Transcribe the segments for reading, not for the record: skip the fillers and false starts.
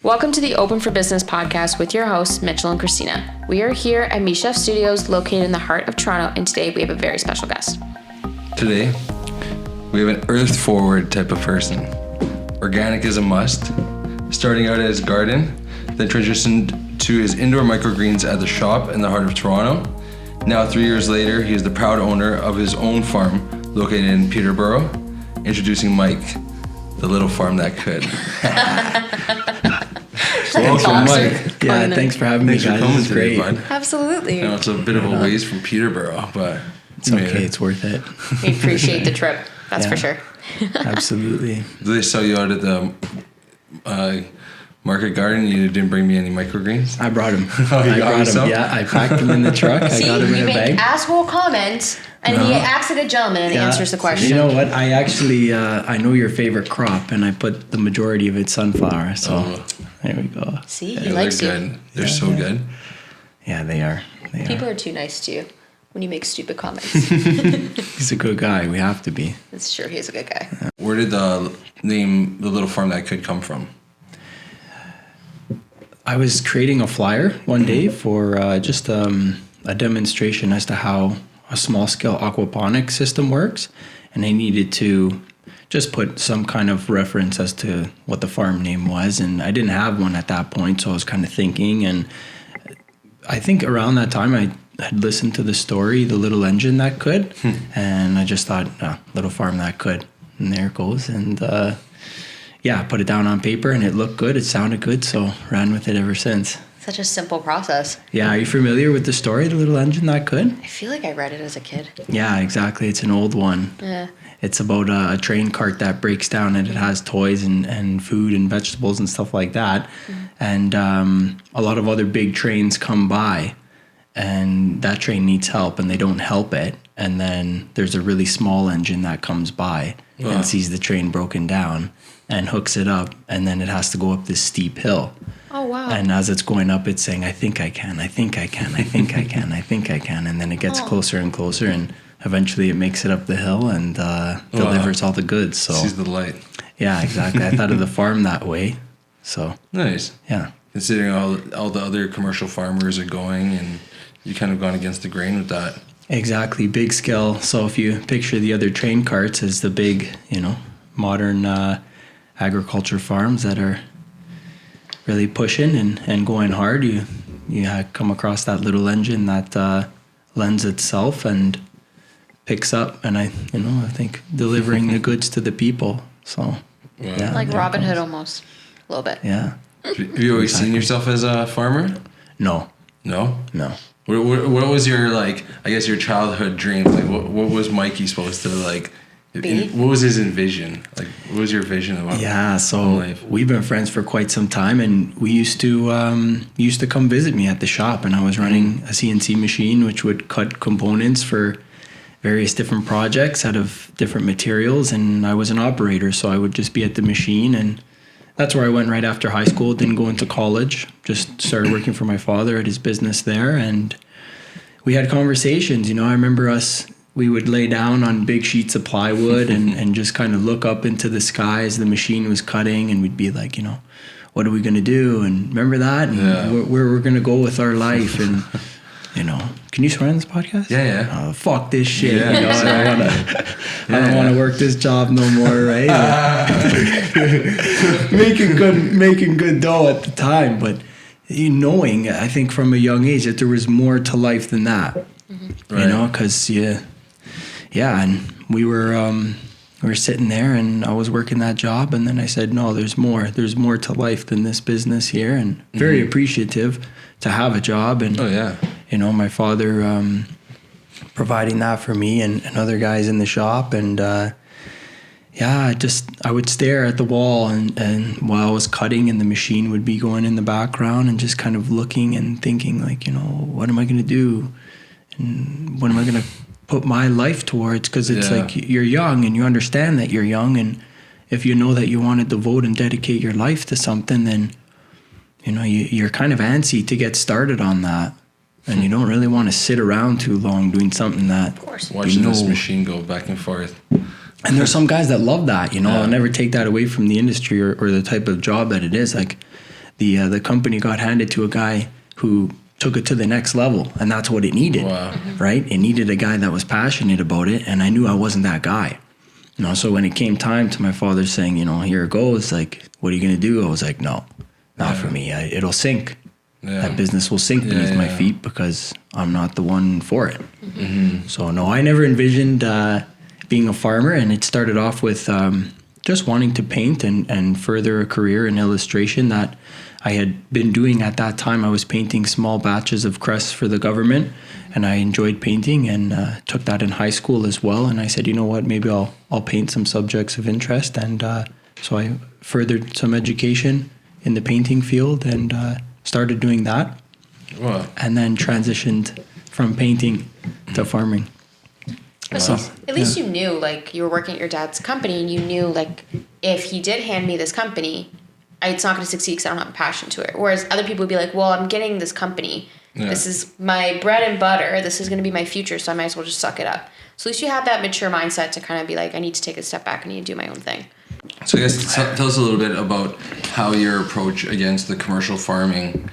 Welcome to the Open for Business podcast with your hosts, Mitchell and Christina. We are here at Me Chef Studios located in the heart of Toronto, and today we have a very special guest. Today, we have an earth-forward type of person. Organic is a must. Starting out at his garden, then transitioned to his indoor microgreens at the shop in the heart of Toronto. Now, 3 years later, he is the proud owner of his own farm located in Peterborough. Introducing Mike, the little farm that could. Welcome, Mike. Yeah, thanks for having me, guys. Coming It's great. Bud. Absolutely. I know it's a bit of a ways from Peterborough, but It's okay. It's worth it. We appreciate the trip. That's for sure. Absolutely. Did they sell you out at the market garden? You didn't bring me any microgreens? I brought him. Oh, you I got brought him. some? Yeah, I packed them in the truck. I got them in a bag. asshole comments, and he acts like a gentleman and answers the question. You know what? I actually, I know your favorite crop, and I put the majority of it sunflower. So there we go. See, he likes they're you. good. They're so good. Yeah, they are. People are too nice to you when you make stupid comments. He's a good guy. We have to be. It's true. He's a good guy. Where did the name The Little Farm That Could come from? I was creating a flyer one day for just a demonstration as to how a small-scale aquaponics system works, and I needed to just put some kind of reference as to what the farm name was, and I didn't have one at that point, so I was kind of thinking, and I think around that time I had listened to the story, The Little Engine That Could, and I just thought, Little Farm That Could, and there it goes, and I put it down on paper, and it looked good, it sounded good, so ran with it ever since. Such a simple process. Yeah, are you familiar with the story, The Little Engine That Could? I feel like I read it as a kid. Yeah, exactly. It's an old one. Yeah. It's about a train cart that breaks down and it has toys and food and vegetables and stuff like that. And a lot of other big trains come by and that train needs help and they don't help it. And then there's a really small engine that comes by and sees the train broken down and hooks it up, and then it has to go up this steep hill. Oh, wow. And as it's going up, it's saying, I think I can, I think I can, I think I can, I think I can. And then it gets closer and closer, and eventually it makes it up the hill and delivers all the goods. So Sees the light. Yeah, exactly. I thought of the farm that way. So Nice. yeah. Considering all the other commercial farmers are going, and you kind of gone against the grain with that. Exactly. Big scale. So if you picture the other train carts as the big, modern agriculture farms that are really pushing and going hard, you come across that little engine that lends itself and picks up, and I think delivering the goods to the people. So yeah, Like there it Robin Hood goes. almost. A little bit. Yeah. Have you always seen yourself as a farmer? No. No? No. What was your, your childhood dreams? Like, what was Mikey supposed to, Be? what was his envision? Like, what was your vision about life? We've been friends for quite some time, and we used to come visit me at the shop, and I was running a CNC machine which would cut components for various different projects out of different materials, and I was an operator, so I would just be at the machine, and that's where I went right after high school. Didn't go into college, just started working for my father at his business there, and we had conversations. I remember we would lay down on big sheets of plywood and just kind of look up into the sky as the machine was cutting, and we'd be like, what are we going to do? And remember that? And where we're going to go with our life. And, can you swear on this podcast? Yeah. Oh, fuck this shit. Yeah, I don't want to work this job no more, right? making good dough at the time, but knowing, I think from a young age, that there was more to life than that. Right. Because and we were sitting there, and I was working that job, and then I said, no, there's more to life than this business here, and very appreciative to have a job, and my father providing that for me and other guys in the shop, and I would stare at the wall and while I was cutting, and the machine would be going in the background, and just kind of looking and thinking, what am I going to do? And what am I going to put my life towards? Because it's like you're young and you understand that you're young, and if you know that you want to devote and dedicate your life to something, then you're kind of antsy to get started on that, and you don't really want to sit around too long doing something that watching this machine go back and forth. And there's some guys that love that, I'll never take that away from the industry or the type of job that it is. Like, the company got handed to a guy who took it to the next level, and that's what it needed. Wow. Right? It needed a guy that was passionate about it, and I knew I wasn't that guy. So when it came time to my father saying, here it goes, like, what are you going to do? I was like, no, not for me. It'll sink. Yeah. That business will sink beneath my feet because I'm not the one for it. So no, I never envisioned being a farmer, and it started off with just wanting to paint and further a career in illustration that I had been doing at that time. I was painting small batches of crests for the government, and I enjoyed painting and took that in high school as well. And I said, you know what, maybe I'll paint some subjects of interest. And so I furthered some education in the painting field and started doing that. Wow. And then transitioned from painting to farming. So, at least you knew, like, you were working at your dad's company, and you knew, like, if he did hand me this company, it's not going to succeed because I don't have a passion to it. Whereas other people would be like, well, I'm getting this company. Yeah. This is my bread and butter. This is going to be my future, so I might as well just suck it up. So at least you had that mature mindset to kind of be like, I need to take a step back. I need to do my own thing. So I guess tell us a little bit about how your approach against the commercial farming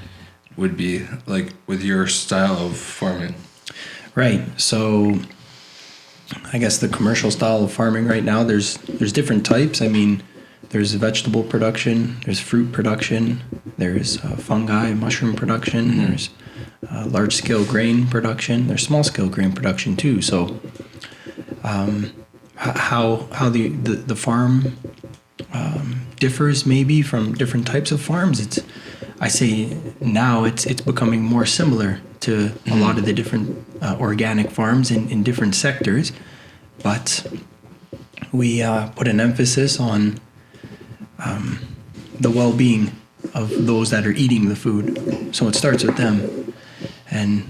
would be, like, with your style of farming. Right. So I guess the commercial style of farming right now, there's different types. I mean, there's vegetable production, there's fruit production, there's fungi, mushroom production, there's large-scale grain production, there's small-scale grain production too. So how the farm differs maybe from different types of farms, I say now it's becoming more similar to a lot of the different organic farms in different sectors, but we put an emphasis on the well-being of those that are eating the food. So it starts with them, and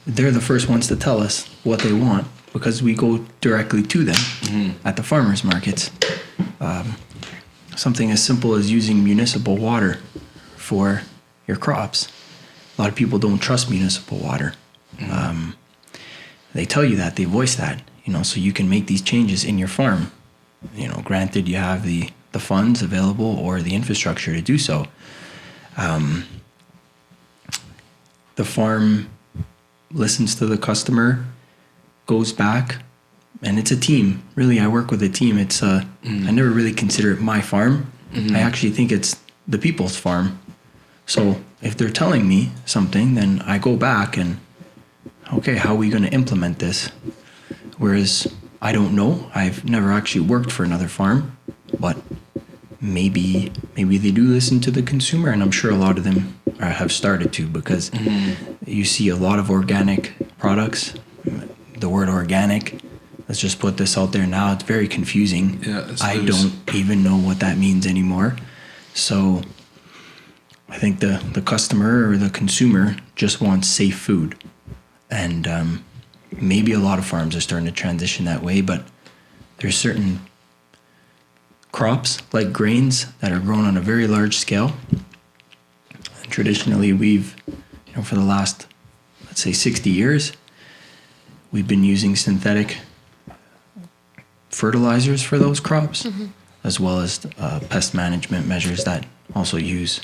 they're the first ones to tell us what they want because we go directly to them at the farmers markets. Something as simple as using municipal water for your crops. A lot of people don't trust municipal water. They tell you that, they voice that, so you can make these changes in your farm. Granted, you have the funds available or the infrastructure to do so. The farm listens to the customer, goes back, and it's a team. Really, I work with a team. It's I never really consider it my farm. I actually think it's the people's farm. So if they're telling me something, then I go back and, okay, how are we going to implement this? Whereas I don't know. I've never actually worked for another farm, but maybe they do listen to the consumer, and I'm sure a lot of them have started to, because you see a lot of organic products. The word organic, let's just put this out there now, it's very confusing. Yeah, I don't even know what that means anymore. So I think the customer or the consumer just wants safe food. And maybe a lot of farms are starting to transition that way, but there's certain crops like grains that are grown on a very large scale. And traditionally, we've, for the last, let's say 60 years, we've been using synthetic fertilizers for those crops, as well as pest management measures that also use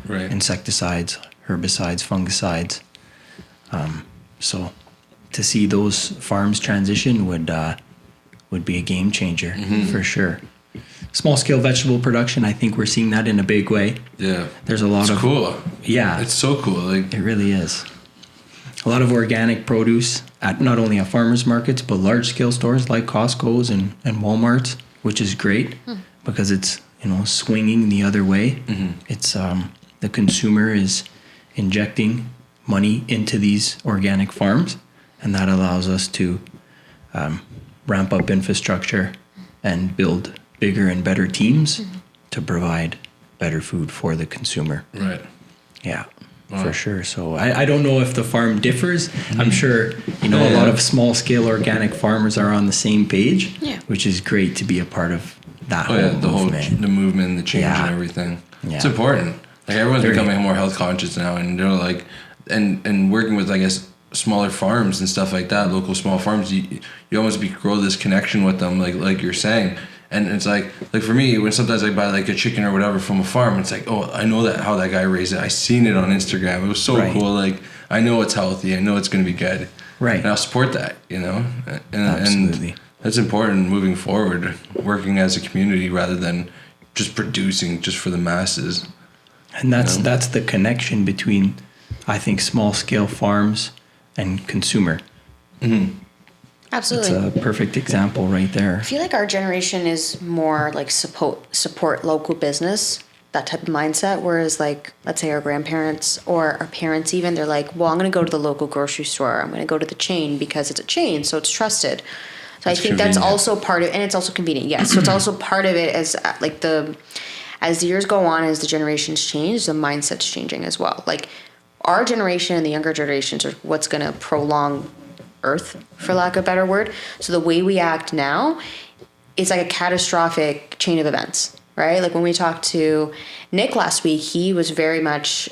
insecticides, herbicides, fungicides. So to see those farms transition would be a game changer for sure. Small scale vegetable production, I think we're seeing that in a big way. Yeah. There's a lot it's cool. Yeah. It's so cool. Like, it really is. A lot of organic produce at not only at farmers markets, but large scale stores like Costco's and Walmart's, which is great because it's, swinging the other way. It's the consumer is injecting money into these organic farms, and that allows us to ramp up infrastructure and build bigger and better teams to provide better food for the consumer. Right. Yeah. Wow. For sure. So I don't know if the farm differs. I'm sure, a lot of small scale organic farmers are on the same page, which is great to be a part of that whole movement. The movement, the change and everything. Yeah. It's important. Like, everyone's becoming more health conscious now, and they're like, and working with, I guess, smaller farms and stuff like that, local small farms, you almost grow this connection with them, like you're saying. And it's like for me, when sometimes I buy like a chicken or whatever from a farm, it's like, oh, I know that how that guy raised it. I seen it on Instagram. It was so cool. Like, I know it's healthy. I know it's going to be good. Right. And I'll support that, you know? Absolutely. And that's important moving forward, working as a community rather than just producing just for the masses. And that's the connection between, I think, small scale farms and consumer. Mm-hmm. Absolutely. It's a perfect example right there. I feel like our generation is more like support local business, that type of mindset. Whereas like, let's say our grandparents or our parents even, they're like, well, I'm going to go to the local grocery store. I'm going to go to the chain because it's a chain, so it's trusted. So I think that's also part of, and it's also convenient. Yes. So it's also part of it as like as the years go on, as the generations change, the mindset's changing as well. Like our generation and the younger generations are what's going to prolong Earth, for lack of a better word. So the way we act now is like a catastrophic chain of events, right? Like when we talked to Nick last week, he was very much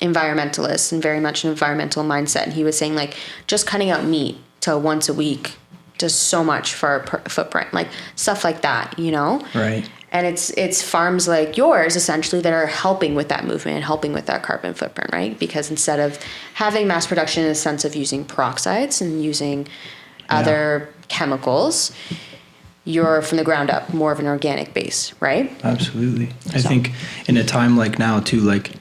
environmentalist and very much an environmental mindset. And he was saying like just cutting out meat to once a week does so much for our footprint, like stuff like that, you know? Right. And it's farms like yours, essentially, that are helping with that movement and helping with that carbon footprint, right? Because instead of having mass production in the sense of using peroxides and using other chemicals, you're from the ground up, more of an organic base, right? Absolutely. I think in a time like now, too, like,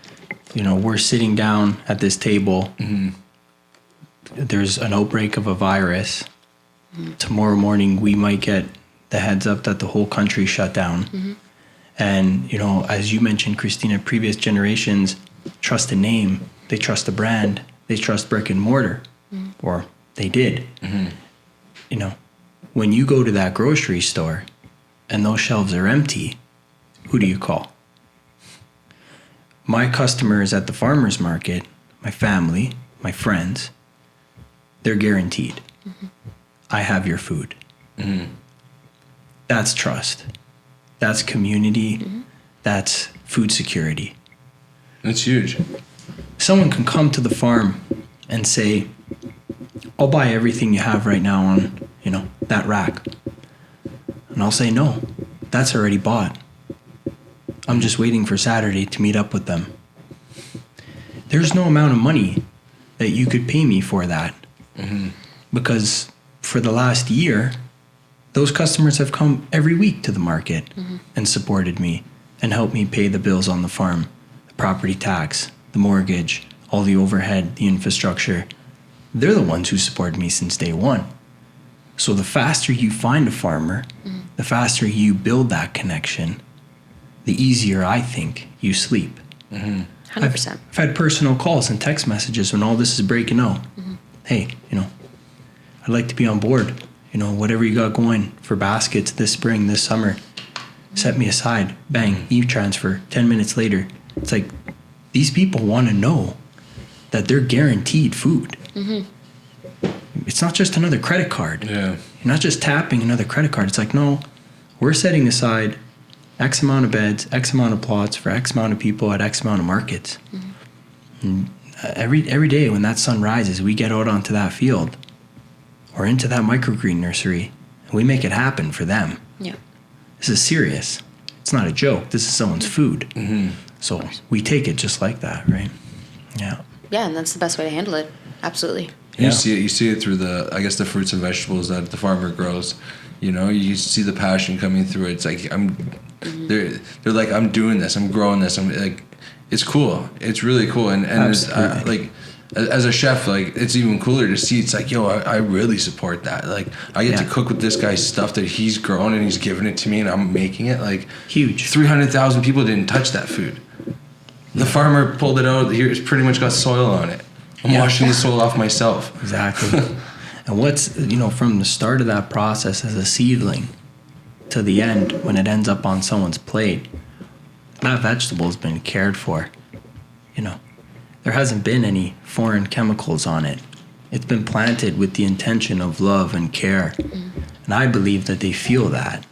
you know, we're sitting down at this table. Mm-hmm. There's an outbreak of a virus. Mm-hmm. Tomorrow morning, we might get the heads up that the whole country shut down. Mm-hmm. And, you know, as you mentioned, Christina, previous generations trust a name, they trust a brand, they trust brick and mortar, or they did. Mm-hmm. You know, when you go to that grocery store and those shelves are empty, who do you call? My customers at the farmer's market, my family, my friends, they're guaranteed. Mm-hmm. I have your food. Mm-hmm. That's trust. That's community. Mm-hmm. That's food security. That's huge. Someone can come to the farm and say, I'll buy everything you have right now on, you know, that rack. And I'll say, no, that's already bought. I'm just waiting for Saturday to meet up with them. There's no amount of money that you could pay me for that. Mm-hmm. Because for the last year, those customers have come every week to the market and supported me and helped me pay the bills on the farm, the property tax, the mortgage, all the overhead, the infrastructure. They're the ones who supported me since day one. So the faster you find a farmer, the faster you build that connection, the easier I think you sleep. 100%. I've had personal calls and text messages when all this is breaking out. Hey, you know, I'd like to be on board. You know, whatever you got going for baskets this spring, this summer, set me aside. Bang, e-transfer. 10 minutes later. It's like, these people want to know that they're guaranteed food. Mm-hmm. It's not just another credit card. Yeah. You're not just tapping another credit card. It's like, no, we're setting aside X amount of beds, X amount of plots for X amount of people at X amount of markets. Mm-hmm. And every day when that sun rises, we get out onto that field or into that microgreen nursery, and we make it happen for them. Yeah. This is serious. It's not a joke. This is someone's food. Mm-hmm. So we take it just like that, right? Yeah. Yeah, and that's the best way to handle it. Absolutely. You see it through the fruits and vegetables that the farmer grows. You know, you see the passion coming through it. It's like they're like, I'm doing this, I'm growing this. I'm like, it's cool. It's really cool. And it's, like, as a chef, like, it's even cooler to see. It's like, yo, I really support that. Like, I get to cook with this guy's stuff that he's grown and he's giving it to me and I'm making it. Like, huge. 300,000 people didn't touch that food. The farmer pulled it out. It's pretty much got soil on it. I'm washing the soil off myself. Exactly. And what's, you know, from the start of that process as a seedling to the end when it ends up on someone's plate, that vegetable has been cared for. You know, there hasn't been any foreign chemicals on it. It's been planted with the intention of love and care. Mm-hmm. And I believe that they feel that.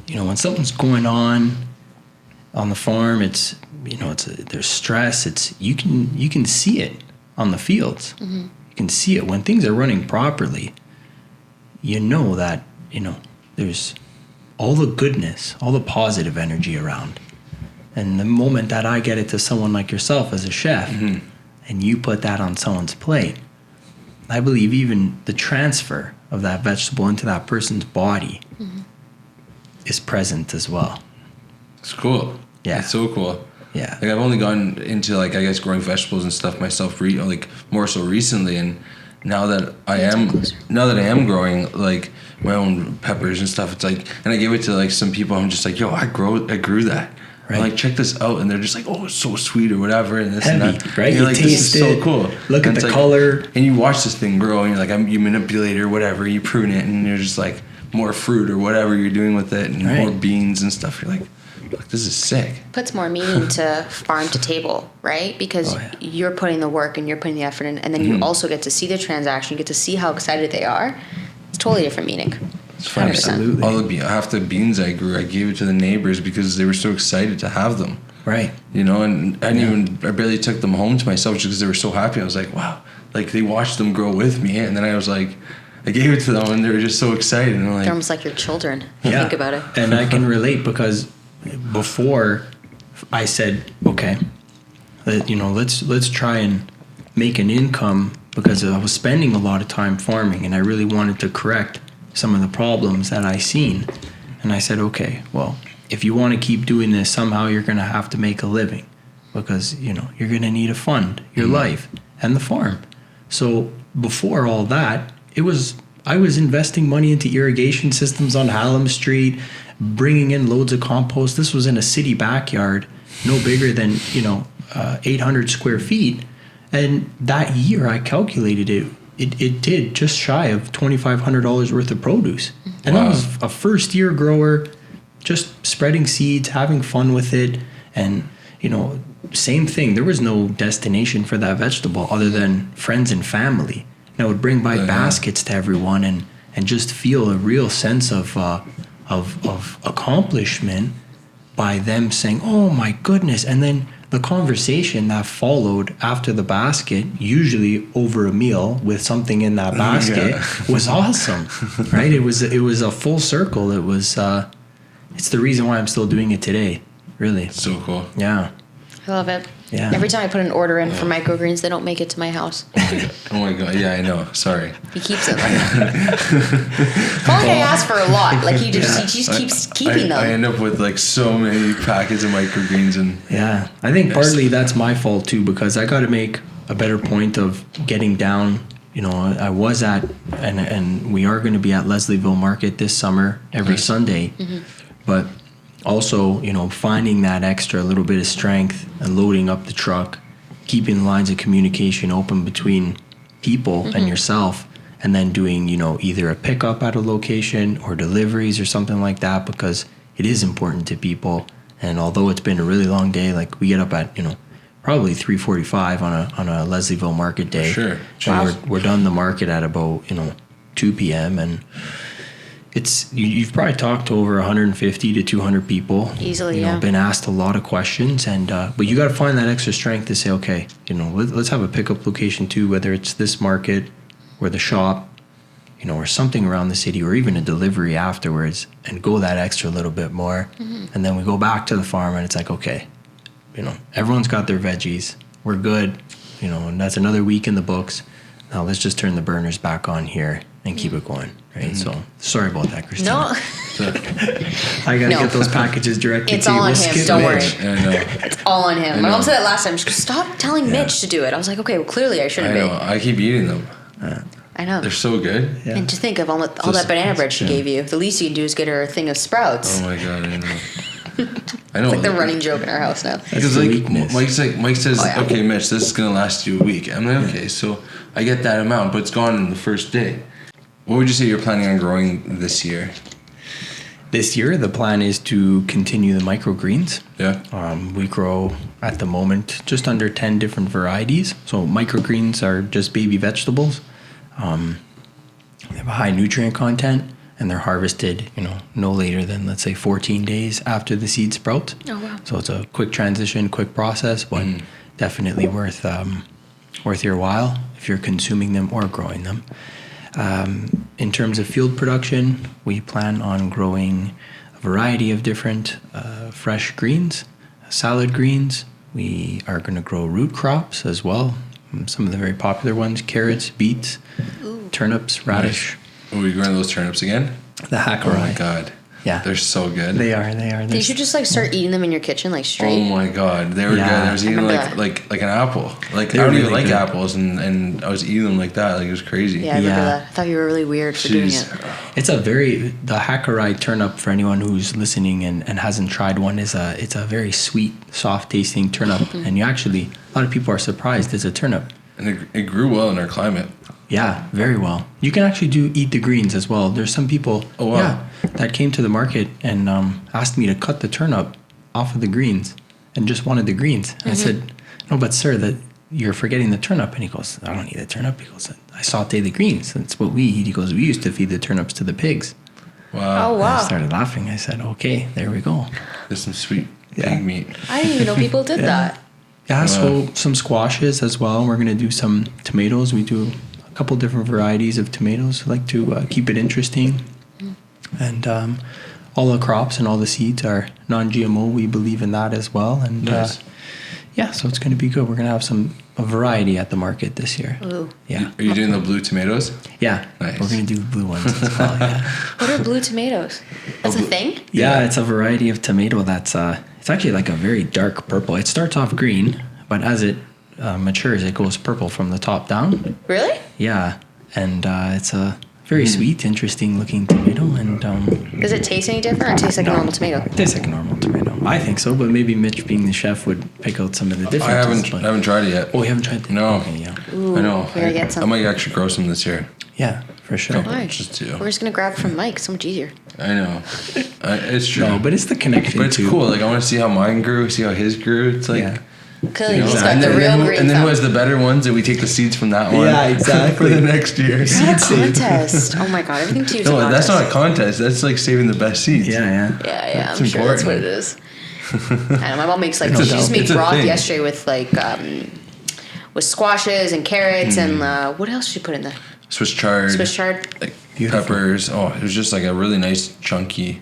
You know, when something's going on the farm, it's, you know, there's stress. It's you can see it on the fields. Mm-hmm. You can see it when things are running properly. You know that, you know, there's all the goodness, all the positive energy around. And the moment that I get it to someone like yourself as a chef, and you put that on someone's plate, I believe even the transfer of that vegetable into that person's body is present as well. It's cool. Yeah. It's so cool. Yeah. Like I've only gone into like, I guess, growing vegetables and stuff myself, like more so recently. And now that I am growing like my own peppers and stuff, it's like, and I give it to like some people, I'm just like, yo, I grew that. Right. Like, check this out, and they're just like, oh, it's so sweet or whatever, and this Heavy, and that. right? And you're You like, this taste is so it, cool. look and at the like, color, and you watch this thing grow, and you're like, you manipulate it or whatever, you prune it, and you're just like more fruit or whatever you're doing with it, and more beans and stuff. You're like, this is sick. Puts more meaning to farm to table, right? Because you're putting the work and you're putting the effort in, and then you also get to see the transaction, you get to see how excited they are. It's totally different meaning. It's funny. Absolutely. Half the beans I grew, I gave it to the neighbors because they were so excited to have them. Right. You know, and I barely took them home to myself just because they were so happy. I was like, wow, like they watched them grow with me. And then I was like, I gave it to them and they were just so excited. And I'm like, they're almost like your children. Think about it. And I can relate because before I said, okay, let's try and make an income, because I was spending a lot of time farming and I really wanted to correct some of the problems that I seen. And I said, okay, well, if you want to keep doing this, somehow you're going to have to make a living, because, you're going to need to fund your life and the farm. So before all that, I was investing money into irrigation systems on Hallam Street, bringing in loads of compost. This was in a city backyard, no bigger than, 800 square feet. And that year I calculated it did just shy of $2,500 worth of produce. And I was a first year grower, just spreading seeds, having fun with it. And, same thing. There was no destination for that vegetable other than friends and family. And I would bring by baskets to everyone and just feel a real sense of accomplishment by them saying, oh my goodness. And then the conversation that followed after the basket, usually over a meal with something in that basket, was awesome, right? It was a full circle. It was, it's the reason why I'm still doing it today, really. So cool. Yeah. I love it. Yeah. Every time I put an order in for microgreens, they don't make it to my house. Oh my God. Yeah, I know. Sorry. He keeps them. It's not like I ask for a lot. Like he just keeps keeping them. I end up with like so many packets of microgreens and. Yeah, I think partly that's my fault too, because I got to make a better point of getting down. I was at, and we are going to be at Leslieville Market this summer every Sunday, but also, finding that extra little bit of strength and loading up the truck, keeping the lines of communication open between people and yourself, and then doing, either a pickup at a location or deliveries or something like that, because it is important to people. And although it's been a really long day, like we get up at, probably 3:45 on a Leslieville market day. For sure. And we're done the market at about, 2 p.m. and you've probably talked to over 150 to 200 people. Easily, been asked a lot of questions, and but you got to find that extra strength to say, okay, let's have a pickup location too, whether it's this market or the shop, or something around the city, or even a delivery afterwards, and go that extra little bit more. And then we go back to the farm, and it's like, okay, everyone's got their veggies, we're good, and that's another week in the books. Now let's just turn the burners back on here and keep it going, right? So sorry about that, Christina. No. I gotta get those packages directly it's to you. all on him. Don't worry. It's all on him. My mom said it last time. She goes, stop telling Mitch to do it. I was like, okay, well, clearly I shouldn't be. I keep eating them. I know. They're so good. Yeah. And to think of all that banana bread she gave you. The least you can do is get her a thing of Sprouts. Oh my God, I know. It's like the running joke in our house now. That's the weakness. Mike says, okay, yeah. Mitch, this is gonna last you a week. I'm like, okay, so I get that amount, but it's gone in the first day. What would you say you're planning on growing this year? This year, the plan is to continue the microgreens. Yeah. We grow at the moment just under 10 different varieties. So microgreens are just baby vegetables. They have a high nutrient content, and they're harvested, no later than, let's say, 14 days after the seed sprouts. Oh, wow. So it's a quick transition, quick process, but definitely worth your while if you're consuming them or growing them. In terms of field production, we plan on growing a variety of different fresh greens, salad greens. We are going to grow root crops as well. Some of the very popular ones: carrots, beets, turnips, radish. Nice. Are we growing those turnips again? The Hackaway. Oh my god. Yeah. They're so good. They are. You should just like start eating them in your kitchen, like straight. Oh my god, they were good. I was eating like an apple. Like I don't even like apples, and I was eating them like that. Like it was crazy. Yeah, I remember that. I thought you were really weird for doing it. It's the Hackaway turnip, for anyone who's listening and hasn't tried one, it's a very sweet, soft tasting turnip, and a lot of people are surprised it's a turnip. And it grew well in our climate. Yeah, very well. You can actually eat the greens as well. There's some people that came to the market and asked me to cut the turnip off of the greens and just wanted the greens. I said, no, but sir, that you're forgetting the turnip. And he goes, I don't eat the turnip. He goes, I saute the greens. That's what we eat. He goes, we used to feed the turnips to the pigs. Wow. Oh, wow. And I started laughing. I said, okay, there we go. There's some sweet pig meat. I didn't even know people did that. Yeah, so some squashes as well. We're going to do some tomatoes. We do a couple different varieties of tomatoes. We like to keep it interesting. And all the crops and all the seeds are non-GMO. We believe in that as well. And nice. So it's going to be good. We're going to have a variety at the market this year. Ooh. Yeah. Are you doing the blue tomatoes? Yeah. Nice. We're going to do the blue ones as well. Yeah. What are blue tomatoes? That's a thing? Yeah, it's a variety of tomato that's it's actually like a very dark purple. It starts off green, but as it matures, it goes purple from the top down. Really? Yeah, and it's a very sweet, interesting looking tomato. And does it taste any different, or it tastes like a normal tomato? It tastes like a normal tomato. I think so, but maybe Mitch, being the chef, would pick out some of the differences. I haven't tried it yet. Oh, you haven't tried it? No. Okay, yeah. Ooh, I know. We gotta get some. I might actually grow some this year. Yeah, for sure. Nice. Just two. We're just gonna grab from Mike. So much easier. I know. It's true. No, but it's the connection. But it's cool. Like I want to see how mine grew, see how his grew. It's like. Clearly, he's got and the real green and then thumb. who has the better ones, and we take the seeds from that one. Yeah, exactly. for the next year. It's not a contest. Oh my god, everything to you is a No, contest. that's not a contest. That's like saving the best seeds. Yeah. Yeah, It's I'm sure that's what it important. is. I know my mom makes like she just made broth yesterday with like with squashes and carrots and what else did she put in there? Swiss chard. Like Beautiful. peppers. Oh, it was just like a really nice chunky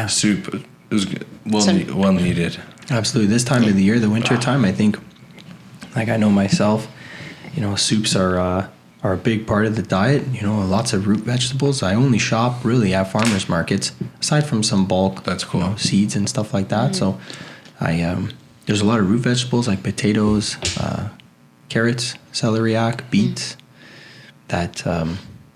soup. It was good. Well needed. Absolutely. This time of the year, the winter time, I think, like I know myself, soups are a big part of the diet. Lots of root vegetables. I only shop really at farmers markets, aside from some bulk. That's cool. Seeds and stuff like that. So, there's a lot of root vegetables like potatoes, carrots, celeriac, beets that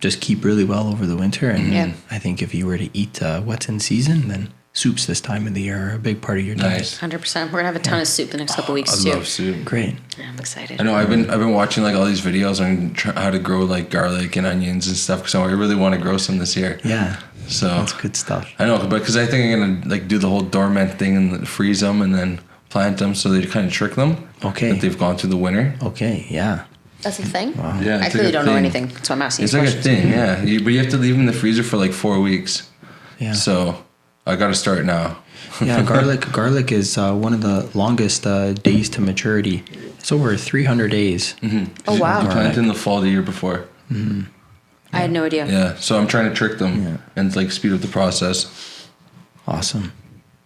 just keep really well over the winter. And I think if you were to eat what's in season, then soups this time of the year are a big part of your diet. Nice. 100%. We're gonna have a ton of soup the next couple weeks I too. love soup. Great. Yeah, I'm excited. I know. I've been watching like all these videos on how to grow like garlic and onions and stuff. So I really want to grow some this year. Yeah. So That's good stuff. I know, but because I think I'm gonna like do the whole dormant thing and freeze them and then plant them so they kind of trick them. Okay. That they've gone through the winter. Okay. Yeah. That's a thing? Wow. Yeah. I it's clearly like a don't know thing. anything. That's why I'm asking It's these like a questions. thing, yeah. But you have to leave them in the freezer for like 4 weeks. Yeah. So I got to start now. Yeah, garlic is one of the longest days to maturity. It's over 300 days. Mm-hmm. Oh, wow. You planted in the fall the year before. Mm-hmm. I had no idea. Yeah, so I'm trying to trick them and like speed up the process. Awesome.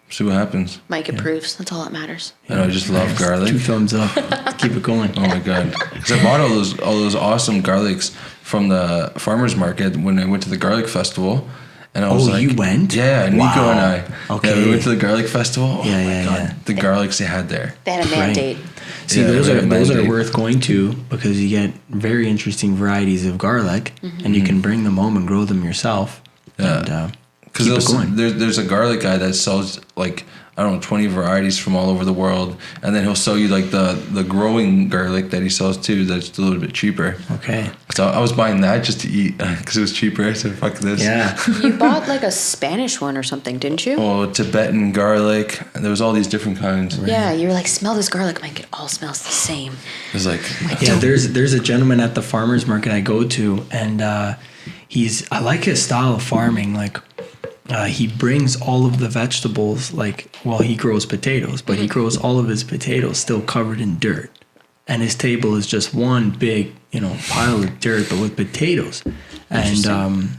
See what happens. Mike approves. That's all that matters. And I just love garlic. 2 thumbs up. Keep it going. Oh my god! Because I bought all those awesome garlics from the farmers market when I went to the garlic festival. And I was like, you went? Yeah, Nico and I. Okay. Yeah, we went to the garlic festival. Oh my god, yeah. the garlics they had there. They had a mandate. See, Yeah, those right, are mandate. worth going to because you get very interesting varieties of garlic, and you can bring them home and grow them yourself. Yeah. And keep it going. There's a garlic guy that sells like, I don't know, 20 varieties from all over the world, and then he'll sell you like the growing garlic that he sells too. That's a little bit cheaper. Okay. So I was buying that just to eat because it was cheaper. I said, "Fuck this." Yeah. You bought like a Spanish one or something, didn't you? Oh, Tibetan garlic. And there was all these different kinds. Yeah, you were like, smell this garlic. Mike, it all smells the same. It was like, Yeah, there's a gentleman at the farmers market I go to, and I like his style of farming. Like, he brings all of the vegetables. He grows potatoes, but he grows all of his potatoes still covered in dirt, and his table is just one big, pile of dirt, but with potatoes. And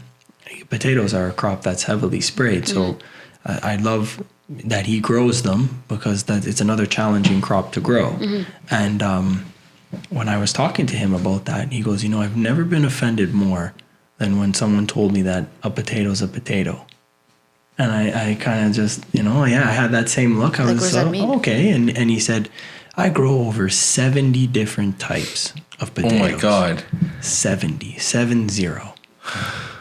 potatoes are a crop that's heavily sprayed, so I love that he grows them because it's another challenging crop to grow. And when I was talking to him about that, he goes, I've never been offended more than when someone told me that a potato's a potato. And I kind of just, I had that same look. I was what does that mean? Okay. And he said, I grow over 70 different types of potatoes. Oh my God. 70.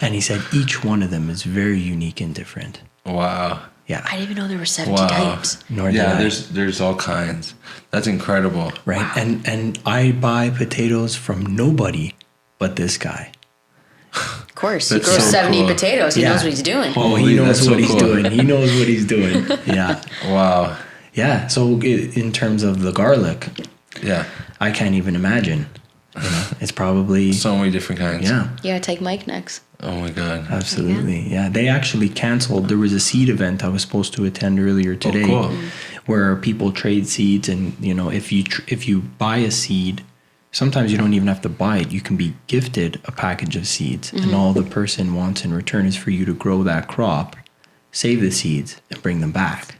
And he said each one of them is very unique and different. Wow. Yeah. I didn't even know there were 70 types. Nor did I. There's all kinds. That's incredible. Right. Wow. And I buy potatoes from nobody but this guy. Of course. He That's grows so 70 cool. potatoes. He Yeah. knows what he's doing. Oh, Holy, he knows that's what so he's cool. doing. He knows what he's doing. Yeah. Wow. Yeah. So in terms of the garlic, Yeah. I can't even imagine. It's probably, So many different kinds. yeah. Yeah, take Mike next. Oh my God. Absolutely. Yeah. They actually canceled. There was a seed event I was supposed to attend earlier today cool. where people trade seeds. And, if you buy a seed, sometimes you don't even have to buy it. You can be gifted a package of seeds. And all the person wants in return is for you to grow that crop, save the seeds, and bring them back.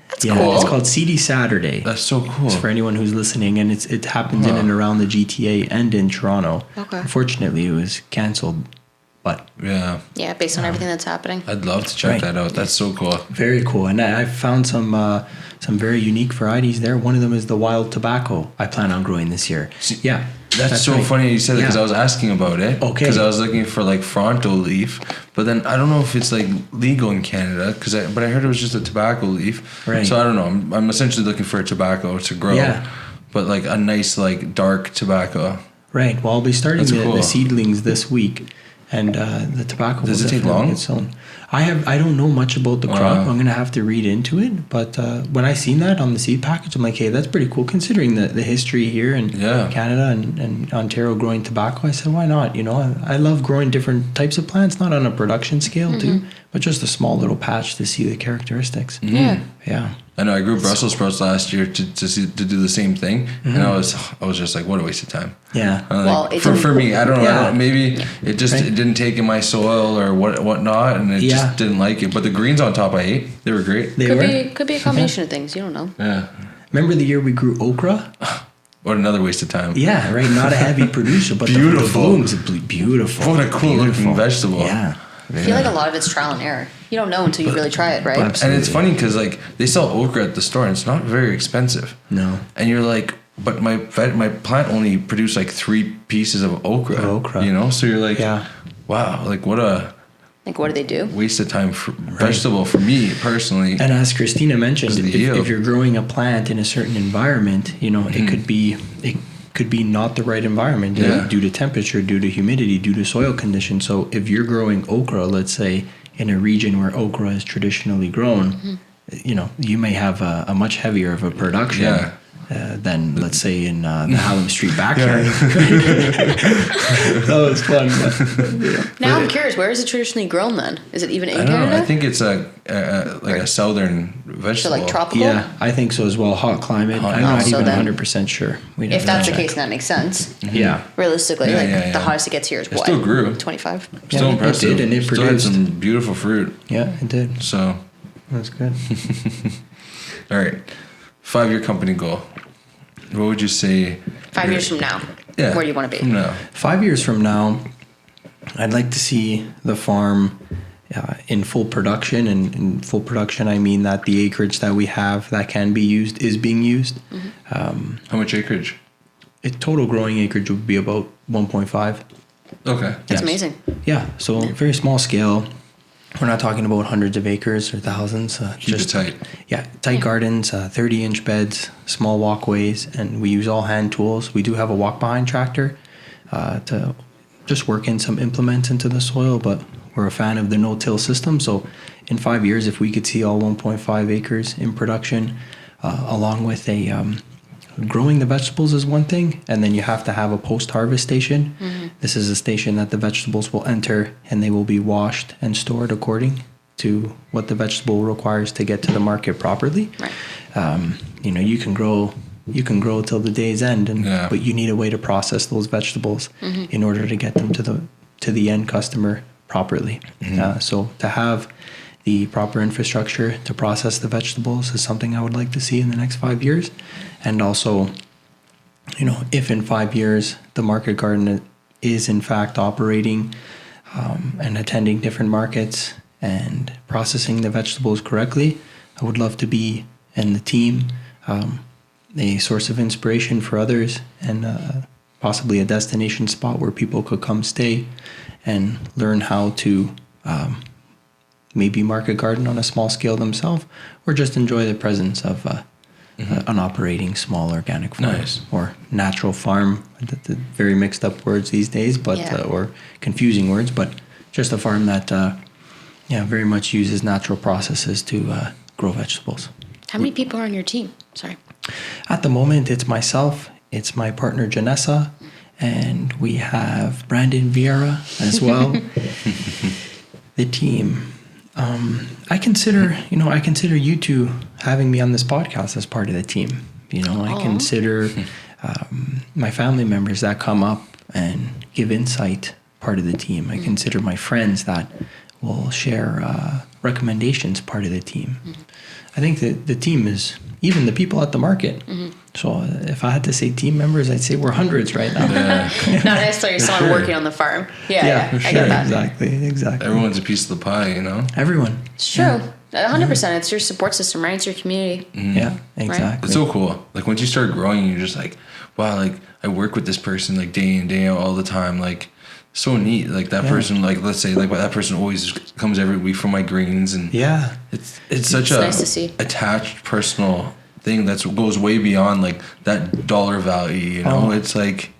That's Yeah, cool. it's called Seedy Saturday. That's so cool. It's for anyone who's listening, and it happens in and around the GTA and in Toronto. Okay. Unfortunately, it was canceled, but Yeah. Yeah, based on everything that's happening. I'd love to check Right. that out. That's so cool. very cool. And I found some very unique varieties there. One of them is the wild tobacco I plan on growing this year. Yeah, That's so right. funny you said that because Yeah. I was asking about it. Okay. Because I was looking for like fronto leaf, but then I don't know if it's like legal in Canada. But I heard it was just a tobacco leaf. Right. So I don't know. I'm essentially looking for a tobacco to grow. Yeah. But like a nice like dark tobacco. Right. Well, I'll be starting That's the cool. seedlings this week, and the tobacco. Does will it take definitely long? get sown. I don't know much about the crop. I'm gonna have to read into it. But when I seen that on the seed package, I'm like, hey, that's pretty cool considering the history here in Yeah. Canada and Ontario growing tobacco. I said, why not? I love growing different types of plants, not on a production scale too, but just a small little patch to see the characteristics. Yeah. Yeah. I know I grew Brussels sprouts last year to do the same thing, and I was just like, what a waste of time. Yeah. Well, Like, it's for me, I don't know. Yeah. Maybe it just Right. it didn't take in my soil or whatnot, and it Yeah. just didn't like it. But the greens on top, I ate. They were great. They Could were. be a combination of things. You don't know. Yeah. Remember the year we grew okra? What another waste of time. Yeah, right. Not a heavy producer, but Beautiful. the blooms, beautiful. What a cool looking Beautiful. vegetable. Yeah. I feel like a lot of it's trial and error. You don't know until you really try it, right? but- And it's Absolutely. funny because like they sell okra at the store, and it's not very expensive. No. And you're like, but my plant only produced like 3 pieces of okra. So you're like, Yeah. wow, like what a Like, what do they do? waste of time for vegetable for me personally. And as Christina mentioned, Just the yield. if you're growing a plant in a certain environment, it could be not the right environment Yeah. due to temperature, due to humidity, due to soil conditions. So if you're growing okra, let's say in a region where okra is traditionally grown, you may have a much heavier of a production. Yeah. Than let's say in the Hallam Street backyard. That was fun. But, Now I'm curious, where is it traditionally grown then? Is it even in I don't Canada? know. I think it's a southern so vegetable. like tropical? yeah, I think so as well. Hot climate. Hot I'm not climate. even So then- 100% sure. We'd If have to that's the check. case, then that makes sense. Yeah. Realistically, Yeah, like yeah, the yeah. hottest it gets here is It what? still grew. 25. Still Yeah, it impressive. did, and it Still had produced. some beautiful fruit. Yeah, it did. So, That's good. all right, 5-year company goal. What would you say? 5 years from now, Yeah. where do you want to be? No. 5 years from now, I'd like to see the farm in full production. And in full production, I mean that the acreage that we have that can be used is being used. How much acreage? Total growing acreage would be about 1.5. Okay. That's Yes. amazing. Yeah, so very small scale. We're not talking about hundreds of acres or thousands. Keep it tight. Yeah, tight gardens, 30-inch beds, small walkways, and we use all hand tools. We do have a walk-behind tractor to just work in some implements into the soil, but we're a fan of the no-till system. So in 5 years, if we could see all 1.5 acres in production, along with growing the vegetables is one thing, and then you have to have a post-harvest station. This is a station that the vegetables will enter, and they will be washed and stored according to what the vegetable requires to get to the market properly. Right. You can grow till the day's end, but you need a way to process those vegetables in order to get them to the end customer properly. So to have the proper infrastructure to process the vegetables is something I would like to see in the next 5 years. And also, if in 5 years the market garden is in fact operating and attending different markets and processing the vegetables correctly, I would love to be in the team, a source of inspiration for others, and possibly a destination spot where people could come stay and learn how to maybe market garden on a small scale themselves, or just enjoy the presence of an operating small organic farm. Nice. Or natural farm. The very mixed up words these days, but or confusing words, but just a farm that very much uses natural processes to grow vegetables. How many people are on your team? Sorry. At the moment, it's myself, it's my partner Janessa, and we have Brandon Vieira as well. The team. I consider you two having me on this podcast as part of the team. I consider my family members that come up and give insight part of the team. I consider my friends that will share recommendations part of the team. I think that the team is even the people at the market. So if I had to say team members, I'd say we're hundreds right now. Not necessarily someone working on the farm. Yeah, for sure. I get that. Exactly. Everyone's a piece of the pie, Everyone. It's true. 100%. It's your support system, right? It's your community. Yeah, exactly. It's so cool. Like once you start growing, you're just like, wow, like I work with this person like day in, day out all the time. Like so neat. Like that person, like let's say like that person always comes every week for my greens, and it's such a nice to see. attached personal thing that goes way beyond like that dollar value. It's like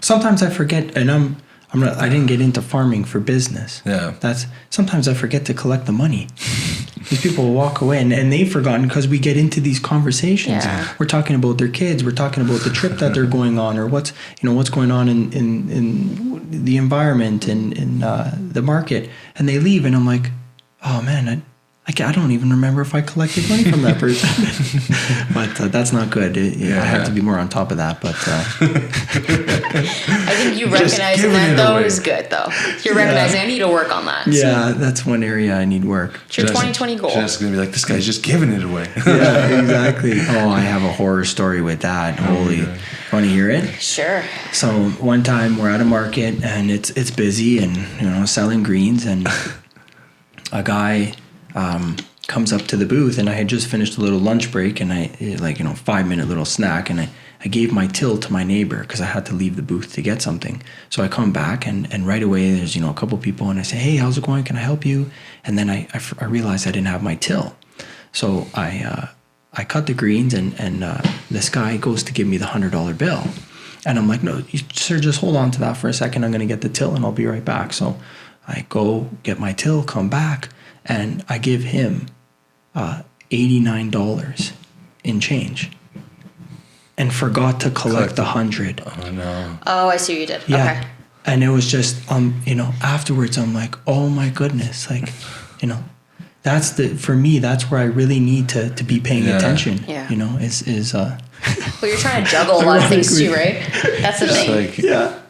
sometimes I forget, and I didn't get into farming for business. Yeah. Sometimes I forget to collect the money. These people will walk away and they've forgotten because we get into these conversations. Yeah. We're talking about their kids. We're talking about the trip that they're going on, or what's going on in the environment and in the market. And they leave, and I'm like, oh man, I don't even remember if I collected money from that person. But that's not good. I have to be more on top of that. But I think you recognizing that though is good though. You're recognizing I need to work on that. Yeah, that's one area I need work. It's your 2020 goal. Just gonna be like, this guy's just giving it away. Yeah, exactly. Oh, I have a horror story with that. Holy, want to hear it? Sure. So one time we're at a market and it's busy and selling greens, and a guy comes up to the booth, and I had just finished a little lunch break, and 5-minute little snack, and I gave my till to my neighbor because I had to leave the booth to get something. So I come back, and right away there's a couple people, and I say, hey, how's it going? Can I help you? And then I realized I didn't have my till. So I cut the greens, and this guy goes to give me the $100 bill. And I'm like, no, sir, just hold on to that for a second. I'm going to get the till and I'll be right back. So I go get my till, come back, and I give him $89 in change, and forgot to collect the 100. Oh no. Oh, I see what you did. Yeah. Okay. And it was just afterwards I'm like, oh my goodness, like, that's for me, that's where I really need to be paying attention. Yeah. Well, you're trying to juggle a lot of things too, right? That's the thing. Yeah.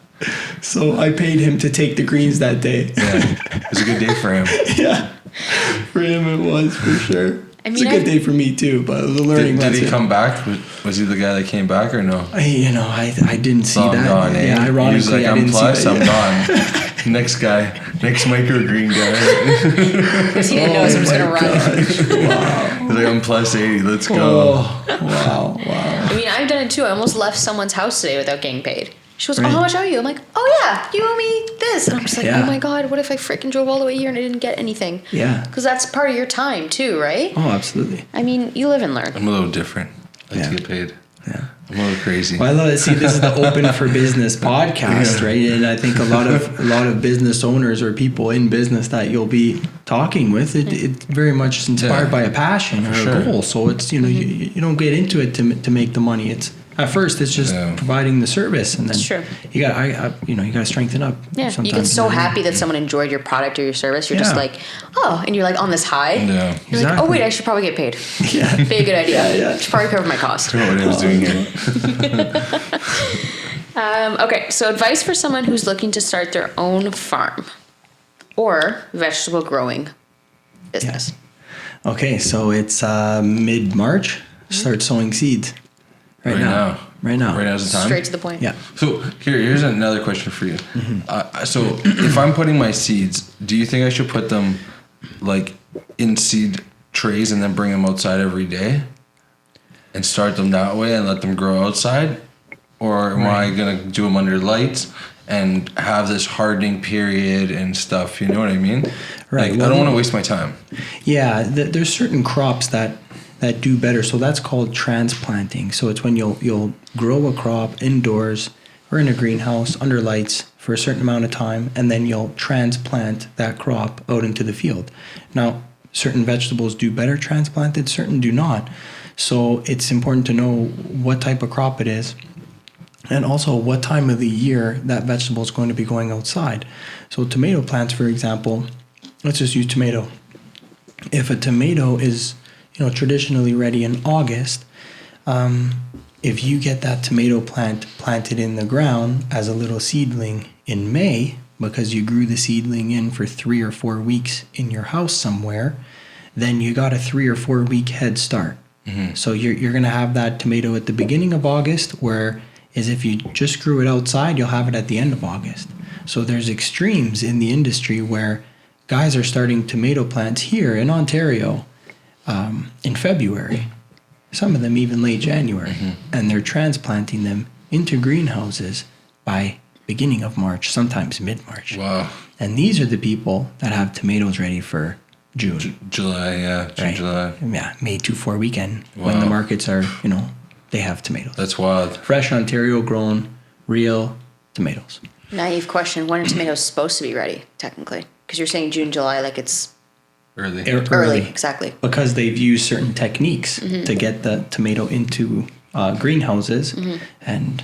So I paid him to take the greens that day. Yeah. It was a good day for him. Yeah. For him it was, for sure. It's a good day for me too, but it was a learning lesson. Did he come back? Was he the guy that came back or no? I didn't see that. Gone, eh? Yeah, ironically, he was like, I didn't see that. I'm gone. Next guy, next microgreen guy. Because he didn't know he was going to run. Wow. He's like, I'm plus 80, let's go. Oh, wow. I mean, I've done it too. I almost left someone's house today without getting paid. She goes, oh, how much owe you? I'm like, oh yeah, you owe me this. And I'm just like, oh my God, what if I freaking drove all the way here and I didn't get anything? Yeah. Because that's part of your time too, right? Oh, absolutely. I mean, you live and learn. I'm a little different. I like to get paid. Yeah. I'm a little crazy. Well, I love it. See, this is the Open for Business podcast, right? And I think a lot of business owners or people in business that you'll be talking with, it very much is inspired by a passion or a goal. So it's you don't get into it to make the money. It's at first it's just providing the service, and then you got you got to strengthen up. Yeah, you get so happy that someone enjoyed your product or your service. You're just like, oh, and you're like on this high. Yeah, you're like, oh wait, I should probably get paid. Yeah, be a good idea. Yeah. Should probably cover my cost. I don't know what I was doing here. Okay, so advice for someone who's looking to start their own farm or vegetable growing business. Yeah. Okay, so it's mid-March. Start sowing seeds. Right now. Right now. Right now is the time? Straight to the point. Yeah. So here's another question for you. So if I'm putting my seeds, do you think I should put them like in seed trays and then bring them outside every day and start them that way and let them grow outside? Or am I going to do them under lights and have this hardening period and stuff? You know what I mean? Right. Like, I don't want to waste my time. Yeah, there's certain crops that do better. So that's called transplanting. So it's when you'll grow a crop indoors or in a greenhouse under lights for a certain amount of time, and then you'll transplant that crop out into the field. Now, certain vegetables do better transplanted, certain do not. So it's important to know what type of crop it is and also what time of the year that vegetable is going to be going outside. So tomato plants, for example, let's just use tomato. If a tomato is traditionally ready in August, if you get that tomato plant planted in the ground as a little seedling in May, because you grew the seedling in for 3 or 4 weeks in your house somewhere, then you got a 3 or 4 week head start. Mm-hmm. So you're going to have that tomato at the beginning of August, where is if you just grew it outside, you'll have it at the end of August. So there's extremes in the industry where guys are starting tomato plants here in Ontario in February, some of them even late January, and they're transplanting them into greenhouses by beginning of March, sometimes mid-March. Wow. And these are the people that have tomatoes ready for June. July, yeah. June, right? July. Yeah, May 2-4 weekend, Wow. when the markets are, they have tomatoes. That's wild. Fresh Ontario grown, real tomatoes. Naive question. When are tomatoes supposed to be ready, technically? Because you're saying June, July, like it's Early. exactly. Because they've used certain techniques to get the tomato into greenhouses and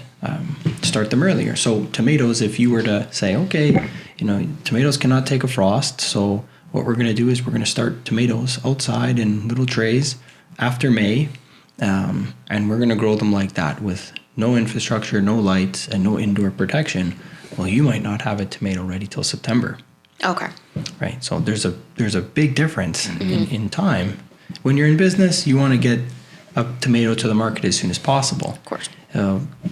start them earlier. So tomatoes, if you were to say, okay, tomatoes cannot take a frost, so what we're going to do is we're going to start tomatoes outside in little trays after May, and we're going to grow them like that with no infrastructure, no lights, and no indoor protection. Well, you might not have a tomato ready till September. Okay. Right. So there's a big difference in time. When you're in business, you want to get a tomato to the market as soon as possible. Of course.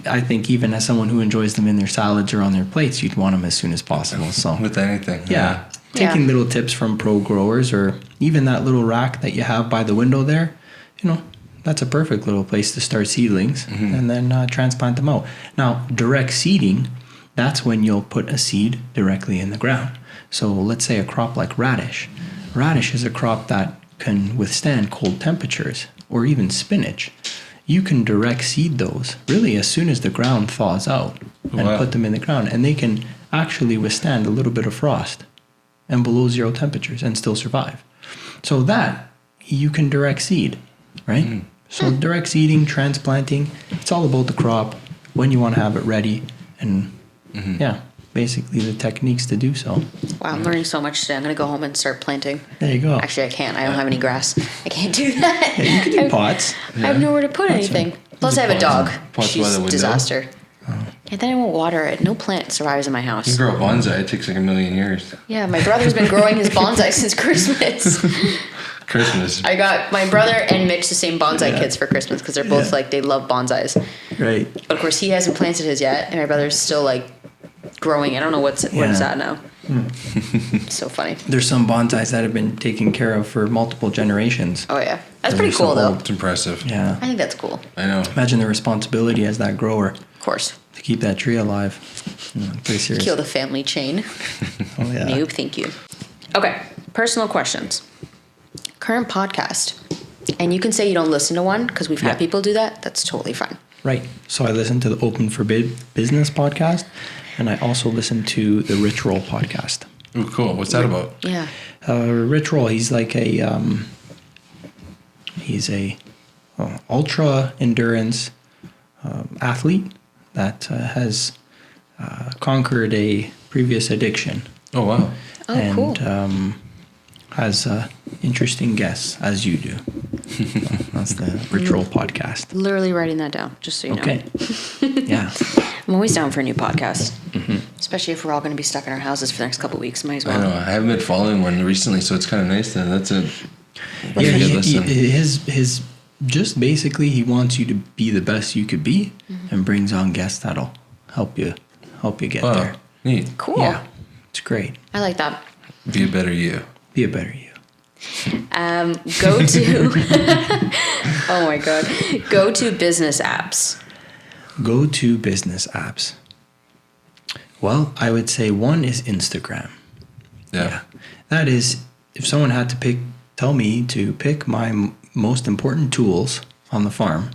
I think even as someone who enjoys them in their salads or on their plates, you'd want them as soon as possible. So with anything. Yeah. Taking little tips from pro growers, or even that little rack that you have by the window there, that's a perfect little place to start seedlings and then transplant them out. Now, direct seeding, that's when you'll put a seed directly in the ground. So let's say a crop like radish. Radish is a crop that can withstand cold temperatures, or even spinach. You can direct seed those really as soon as the ground thaws out and put them in the ground. And they can actually withstand a little bit of frost and below 0 temperatures and still survive. So that you can direct seed, right? So direct seeding, transplanting, it's all about the crop, when you want to have it ready, and basically the techniques to do so. Wow, I'm learning so much today. I'm going to go home and start planting. There you go. Actually, I can't. I don't have any grass. I can't do that. You can do pots. I have nowhere to put anything. Plus, I have a dog. Pots by She's the a window. disaster. Yeah, then I won't water it. No plant survives in my You house. can grow a bonsai. It takes like 1 million years. Yeah, my brother's been growing his bonsai since Christmas. Christmas. I got my brother and Mitch the same bonsai kits for Christmas because they're both they love bonsais. Right. But of course, he hasn't planted his yet, and my brother's still growing. I don't know what it's at now. So funny. There's some bonsais that have been taken care of for multiple generations. Oh yeah, that's pretty cool though. It's impressive. Yeah. I think that's cool. I know. Imagine the responsibility as that grower Of course. to keep that tree alive. Pretty serious. Kill the family chain. Oh, yeah. Nope, thank you. Okay, personal questions. Current podcast. And you can say you don't listen to one because we've had people do that. That's totally fine. Right. So I listen to the Open for Business podcast, and I also listen to the Rich Roll podcast. Ooh, cool. What's that about? Yeah. Rich Roll, he's like a ultra endurance athlete that has conquered a previous addiction. Oh, wow. Oh, and cool. Has interesting guests, as you do. That's the Rich Roll podcast. Literally writing that down, just so you know. Okay. Yeah. I'm always down for a new podcast. Especially if we're all going to be stuck in our houses for the next couple of weeks. Might as well. I know. I haven't been following one recently, so it's kind of nice that that's That's a good lesson. His just basically he wants you to be the best you could be, and brings on guests that'll help you get there. Neat. Cool. Yeah, it's great. I like that. Be a better you. Be a better you. Go to oh my god, go to business apps. Go to business apps. Well, I would say one is Instagram. Yeah. That is, if someone had to tell me to pick my most important tools on the farm,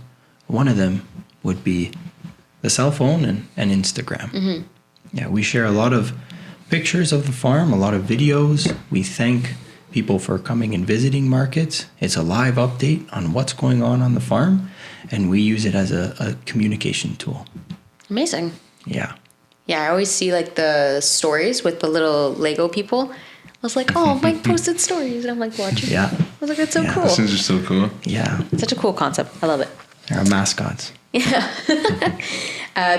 one of them would be the cell phone and Instagram. Yeah, we share a lot of pictures of the farm, a lot of videos. We thank people for coming and visiting markets. It's a live update on what's going on the farm, and we use it as a communication tool. Amazing. Yeah. Yeah, I always see like the stories with the little Lego people. I was like, oh, Mike posted stories, and I'm like watching. Yeah. I was like, that's so cool. Those things are so cool. Yeah. Such a cool concept. I love it. They're our mascots. Yeah.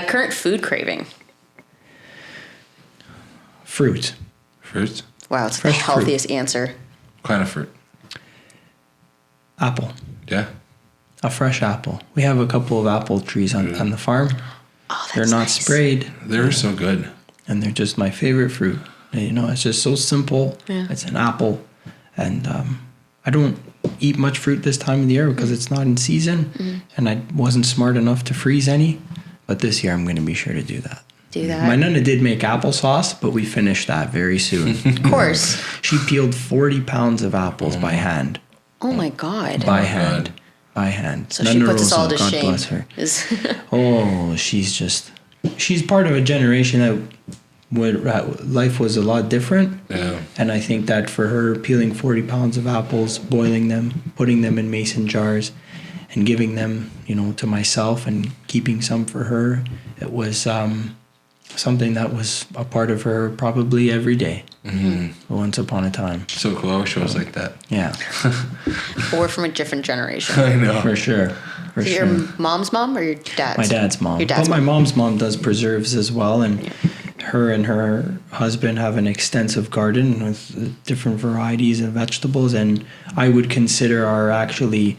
Current food craving. Fruit. Fruit? Wow, it's Fresh the healthiest answer. What kind of fruit? Apple. Yeah. A fresh apple. We have a couple of apple trees on the farm. Oh, that's They're not nice. sprayed, They're so good. and they're just my favorite fruit. You know, it's just so simple. Yeah. It's an apple, and I don't eat much fruit this time of the year because it's not in season, and I wasn't smart enough to freeze any. But this year I'm going to be sure to do that. Do that. My nana did make applesauce, but we finished that very soon. Of course. She peeled 40 pounds of apples by hand. Oh my god. By my hand. God. By hand. So she Nana puts us all Rosa, to God shame. bless her. Is- Oh, she's part of a generation that life was a lot different. Yeah. And I think that for her, peeling 40 pounds of apples, boiling them, putting them in mason jars, and giving them, to myself and keeping some for her, it was something that was a part of her probably every day. Once upon a time. So cool. I wish I was like that. Yeah, or from a different generation. I know. for sure. For So sure. your mom's mom or your dad's? My dad's mom. Your dad's but my mom. mom's mom does preserves as well, and her husband have an extensive garden with different varieties of vegetables, and I would consider are actually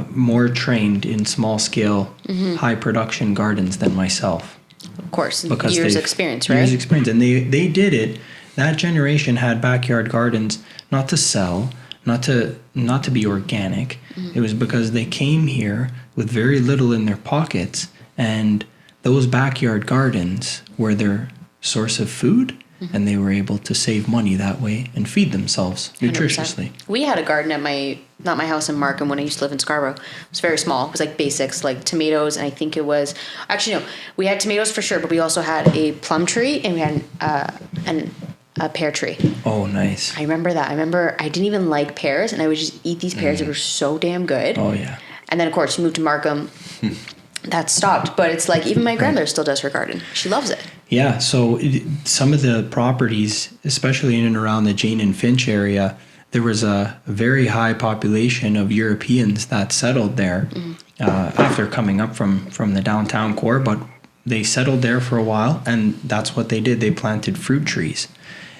more trained in small scale, high production gardens than myself. Of course. Because Years they've- experience, right? Years experience, and they did it. That generation had backyard gardens not to sell, not to be organic. It was because they came here with very little in their pockets, and those backyard gardens were their source of food, and they were able to save money that way and feed themselves 100%. nutritiously. We had a garden at not my house in Markham when I used to live in Scarborough. It was very small. It was like basics, like tomatoes, and I think it was, actually no, we had tomatoes for sure, but we also had a plum tree and we had a pear tree. Oh, nice. I remember that. I didn't even like pears, and I would just eat these pears. They were so damn good. Oh, yeah. And then, of course, you moved to Markham. That stopped. But it's like, even my grandmother still does her garden. She loves it. Yeah, so some of the properties, especially in and around the Jane and Finch area, there was a very high population of Europeans that settled there after coming up from the downtown core, but they settled there for a while, and that's what they did. They planted fruit trees.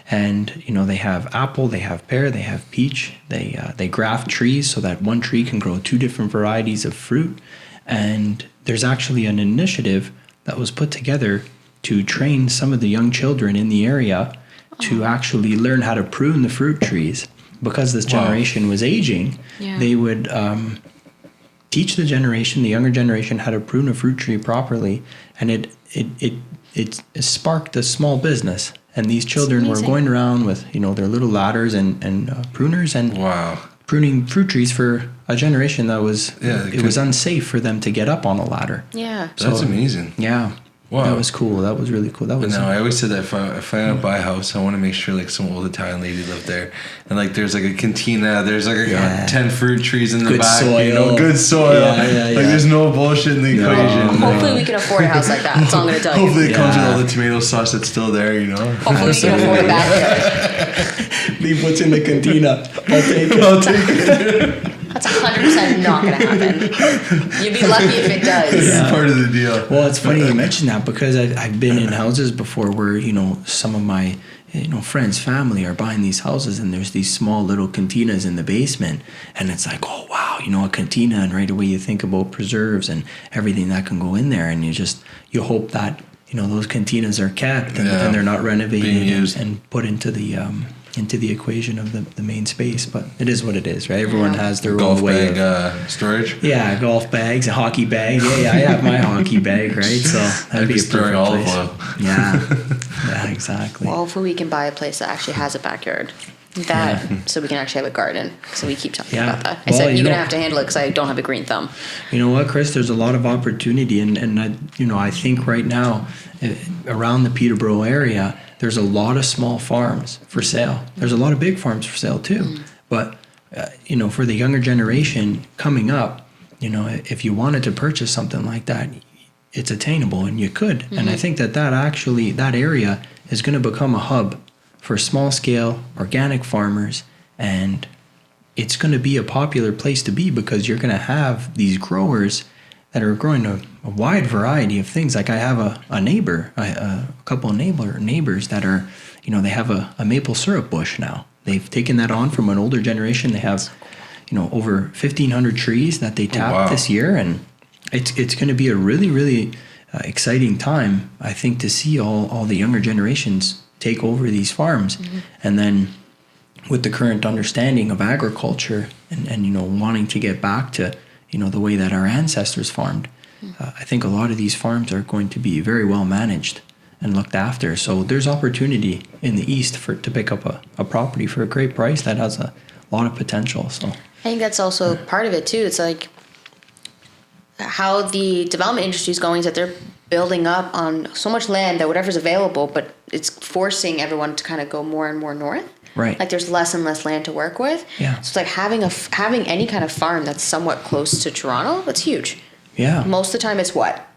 And, they have apple, they have pear, they have peach. They graft trees so that one tree can grow two different varieties of fruit. And there's actually an initiative that was put together to train some of the young children in the area to actually learn how to prune the fruit trees. Because this generation was aging, they would teach the younger generation how to prune a fruit tree properly, and it sparked a small business. And these children were going around with their little ladders and pruners and pruning fruit trees for a generation that was it was unsafe for them to get up on a ladder. Yeah. That's amazing. Yeah. Wow. That was cool. That was really cool. That was. No, I always said that if I buy a house, I want to make sure like some old Italian lady lived there, and like there's like a cantina, there's like 10 fruit trees in the back, soil. Good soil. Yeah. Like there's no bullshit in the equation. Hopefully we can afford a house like that. That's all I'm going to tell you. Hopefully it comes with all the tomato sauce that's still there, Hopefully we can afford a backyard. Leave what's in the cantina. I'll take it. That's 100% not going to happen. You'd be lucky if it does. This is part of the deal. Well, it's funny you mention that because I've been in houses before where some of my friends, family are buying these houses, and there's these small little cantinas in the basement, and it's like, oh wow, a cantina, and right away you think about preserves and everything that can go in there, and you hope that those cantinas are kept and they're not renovated and put into the equation of the main space. But it is what it is, right? Everyone has their own way of storage. Yeah, golf bags, a hockey bag. Yeah, I have my hockey bag, right? So that'd be a perfect place. Yeah, exactly. Well, hopefully we can buy a place that actually has a backyard. So we can actually have a garden. So we keep talking about that. I said you're gonna have to handle it because I don't have a green thumb. You know what, Chris? There's a lot of opportunity, and I think right now around the Peterborough area, there's a lot of small farms for sale. There's a lot of big farms for sale too. But for the younger generation coming up, if you wanted to purchase something like that, it's attainable, and you could. And I think that area is going to become a hub for small scale organic farmers, and it's going to be a popular place to be because you're going to have these growers that are growing a wide variety of things. Like I have a neighbor, a couple of neighbors that are, they have a maple syrup bush now. They've taken that on from an older generation. They have, over 1,500 trees that they tapped this year, and it's going to be a really, really exciting time, I think, to see all the younger generations take over these farms. And then with the current understanding of agriculture and wanting to get back to the way that our ancestors farmed, I think a lot of these farms are going to be very well managed and looked after. So there's opportunity in the East to pick up a property for a great price that has a lot of potential. So I think that's also part of it too. It's like how the development industry is going is that they're building up on so much land that whatever's available, but it's forcing everyone to kind of go more and more north. Right. Like there's less and less land to work with. Yeah. So it's like having any kind of farm that's somewhat close to Toronto, that's huge. Yeah. Most of the time it's what?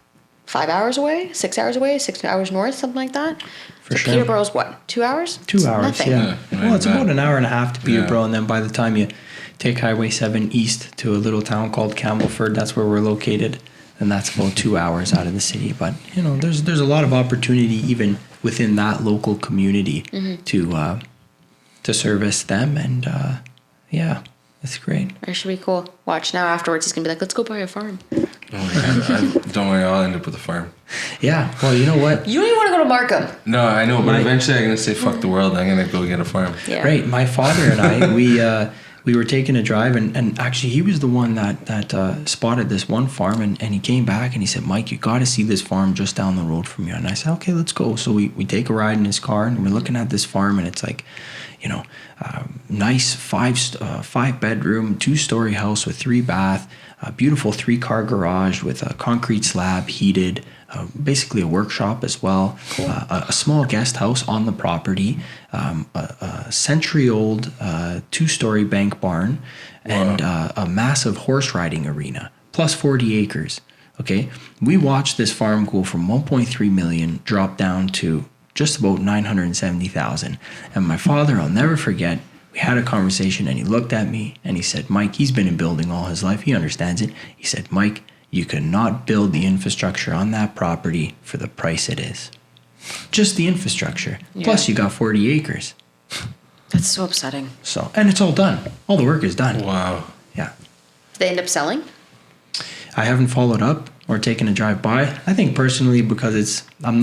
5 hours away? 6 hours away? 6 hours north? Something like that? For so sure. Peterborough's what? 2 hours? 2 hours, Nothing. yeah. Well, it's about an hour and a half to Peterborough, and then by the time you take Highway 7 east to a little town called Campbellford, that's where we're located, and that's about 2 hours out of the city. But, there's a lot of opportunity even within that local community to service them, and it's great. That should be cool. Watch now afterwards he's going to be like, let's go buy a farm. Don't worry, I'll end up with a farm. Yeah, well, you know what? You don't even want to go to Markham. No, I know, but eventually I'm going to say fuck the world. I'm going to go get a farm. Yeah. Right. My father and I, we were taking a drive, and actually he was the one that spotted this one farm, and he came back and he said, Mike, you got to see this farm just down the road from you. And I said, okay, let's go. So we take a ride in his car, and we're looking at this farm, and it's like, nice 5-bedroom, 2-story house with 3 bath, a beautiful 3-car garage with a concrete slab, heated, basically a workshop as well. Cool. A small guest house on the property, a century-old 2-story bank barn, and a massive horse riding arena, plus 40 acres. Okay, we watched this farm go from 1.3 million drop down to just about 970,000. And my father, I'll never forget, we had a conversation, and he looked at me and he said, Mike, he's been in building all his life. He understands it. He said, Mike, you cannot build the infrastructure on that property for the price it is. Just the infrastructure. Yeah. Plus you got 40 acres. That's so upsetting. So, and it's all done. All the work is done. Wow. Yeah. Did they end up selling? I haven't followed up or taken a drive by. I think personally because I'm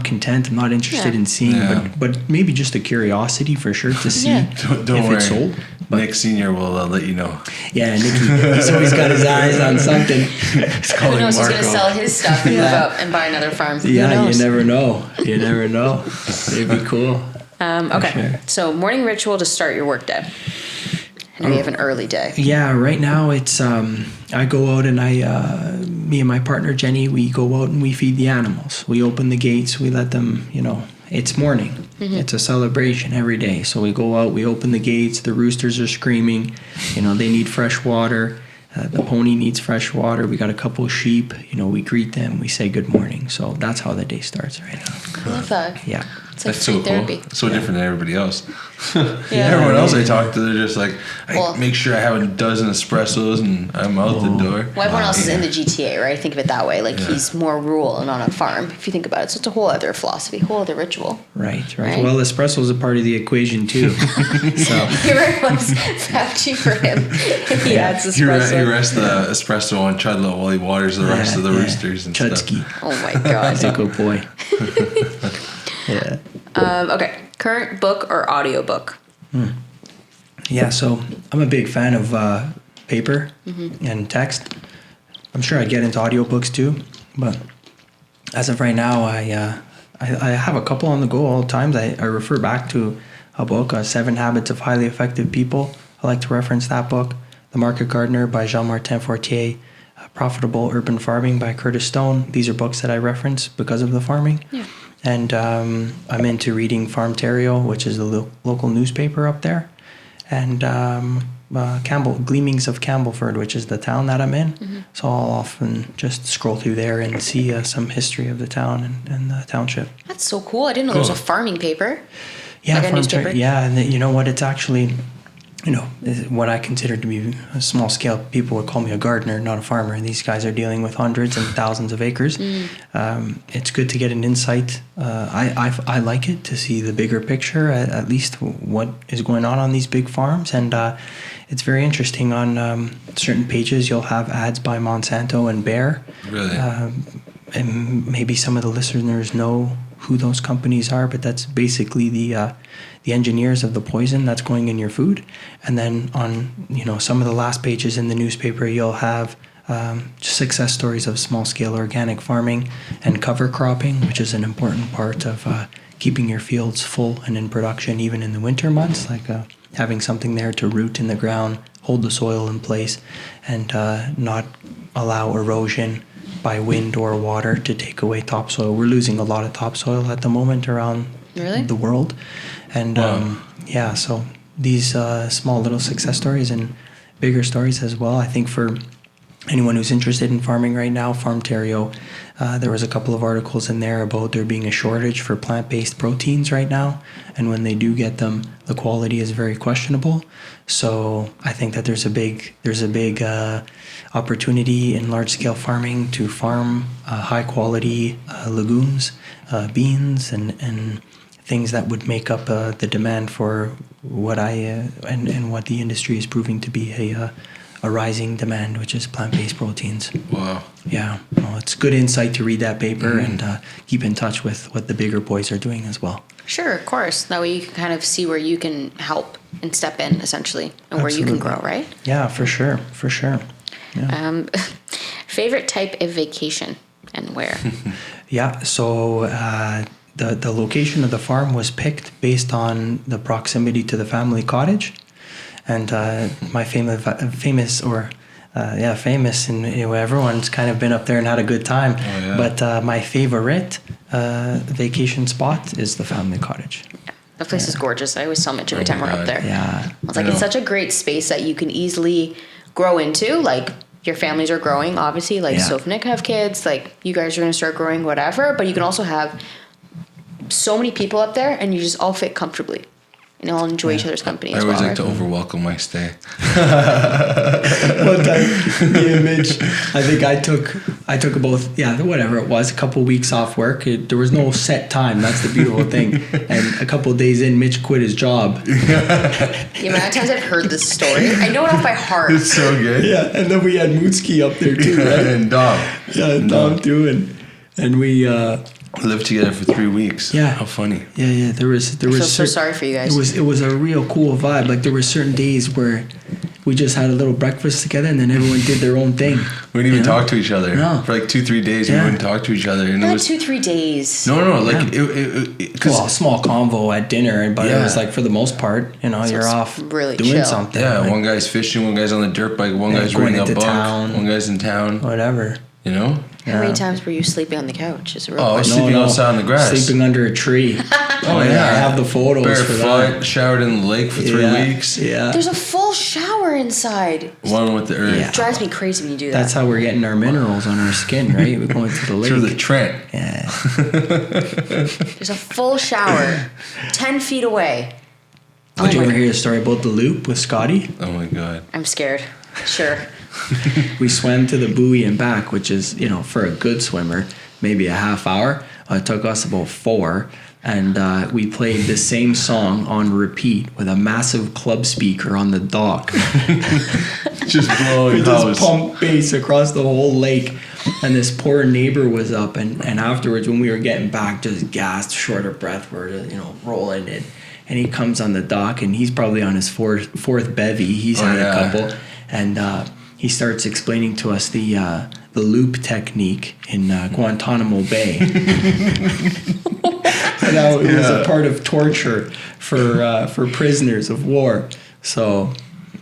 content. I'm not interested in seeing, but maybe just a curiosity for sure to see Don't if worry. it's sold. But Nick Senior will let you know. Yeah, Nicky, he's always got his eyes on something. He's calling Who knows? He's Marco. going to sell his stuff and move up and buy another farm. Yeah, you never know. It'd be cool. Okay, sure. So morning ritual to start your work day. I know you have an early day. Yeah, right now it's I go out and me and my partner Jenny, we go out and we feed the animals. We open the gates, we let them, it's morning. Mm-hmm. It's a celebration every day. So we go out, we open the gates, the roosters are screaming, they need fresh water. The pony needs fresh water. We got a couple of sheep, we greet them, we say good morning. So that's how the day starts right now. I love that. Yeah. It's like That's so therapy. cool. So different than everybody else. Yeah. Everyone else I talk to, they're just like, I make sure I have a dozen espressos and I'm out the door. Well, everyone else is in the GTA, right? Think of it that way. Like he's more rural and on a farm. If you think about it, so it's a whole other philosophy, whole other ritual. Right. Well, espresso is a part of the equation too. So Here was vouching for him. He adds espresso. He rests the espresso on Chudlow while he waters the rest of the roosters and Chudsky. stuff. Oh my god. He's a good boy. Yeah. Okay. Current book or audiobook? Yeah, so I'm a big fan of paper and text. I'm sure I'd get into audiobooks too, but as of right now, I have a couple on the go all the time. I refer back to a book, 7 Habits of Highly Effective People. I like to reference that book. The Market Gardener by Jean-Martin Fortier. Profitable Urban Farming by Curtis Stone. These are books that I reference because of the farming. Yeah. And I'm into reading Farmtario, which is the local newspaper up there. And Gleamings of Campbellford, which is the town that I'm in. So I'll often just scroll through there and see some history of the town and the township. That's so cool. I didn't know there was a farming paper. Yeah, like a newspaper. Yeah, and you know what? It's actually, what I consider to be a small scale. People would call me a gardener, not a farmer. And these guys are dealing with hundreds and thousands of acres. It's good to get an insight. I like it to see the bigger picture, at least what is going on these big farms. And it's very interesting. On certain pages, you'll have ads by Monsanto and Bayer. Really? And maybe some of the listeners know who those companies are, but that's basically the engineers of the poison that's going in your food. And then on some of the last pages in the newspaper, you'll have success stories of small scale organic farming and cover cropping, which is an important part of keeping your fields full and in production even in the winter months, like having something there to root in the ground, hold the soil in place, and not allow erosion by wind or water to take away topsoil. We're losing a lot of topsoil at the moment around the world. And so these small little success stories and bigger stories as well, I think for anyone who's interested in farming right now, Farmtario, there was a couple of articles in there about there being a shortage for plant-based proteins right now. And when they do get them, the quality is very questionable. So I think that there's a big opportunity in large-scale farming to farm high-quality legumes, beans, and things that would make up the demand for what and what the industry is proving to be a rising demand, which is plant-based proteins. Wow. Yeah. Well, it's good insight to read that paper and keep in touch with what the bigger boys are doing as well. Sure, of course. That way you can kind of see where you can help and step in, essentially, and where you can grow, right? Yeah, for sure. Yeah. Favorite type of vacation and where? Yeah, so the location of the farm was picked based on the proximity to the family cottage. And my famous, and everyone's kind of been up there and had a good time. Oh, yeah. But my favorite vacation spot is the family cottage. Yeah. The place is gorgeous. I always tell Mitch every time we're up there. Yeah. It's like it's such a great space that you can easily grow into. Like your families are growing, obviously. Like Soph and Nick have kids. Like you guys are going to start growing, whatever. But you can also have so many people up there, and you just all fit comfortably. All enjoy each other's company as well. I always like to over-welcome my stay. One time, me and Mitch, I think I took about, whatever it was, a couple of weeks off work. There was no set time. That's the beautiful thing. And a couple of days in, Mitch quit his job. The amount of times I've heard this story, I know it off by heart. It's so good. Yeah, and then we had Mootski up there too, right? And Dom. Yeah, and Dom too. And we... lived together for 3 weeks. Yeah. How funny. Yeah. There was. I feel so sorry for you guys. It was a real cool vibe. Like there were certain days where we just had a little breakfast together, and then everyone did their own thing. We didn't even talk to each other. No. For like 2-3 days, we wouldn't talk to each other. And Not it was 2-3 days. No. Like a small convo at dinner, but it was like for the most part, you're off really doing chill. something. Yeah, like, one guy's fishing, one guy's on the dirt bike, one guy's going reading a into book, town. one guy's in town. Whatever. How many times were you sleeping on the couch? Is a real Oh, I was question. sleeping outside on the grass. Sleeping under a tree. Oh, yeah. I have the photos for that. Barefoot, showered in the lake for 3 weeks. Yeah. There's a full shower inside. One with the earth. Yeah. It drives me crazy when you do that. That's how we're getting our minerals on our skin, right? We're going to the lake. Through the Trent. Yeah. There's a full shower 10 feet away. Did you ever hear the story about the loop with Scotty? Oh my God. I'm scared. Sure. We swam to the buoy and back, which is, for a good swimmer, maybe a half hour. It took us about 4. And we played the same song on repeat with a massive club speaker on the dock. Just blowing We just pumped bass across the whole lake. And this poor neighbor was up. And afterwards, when we were getting back, just gassed, short of breath, we're just, rolling it. And he comes on the dock, and he's probably on his fourth bevy. He's had a couple. And he starts explaining to us the loop technique in Guantanamo Bay. And how it was a part of torture for prisoners of war. So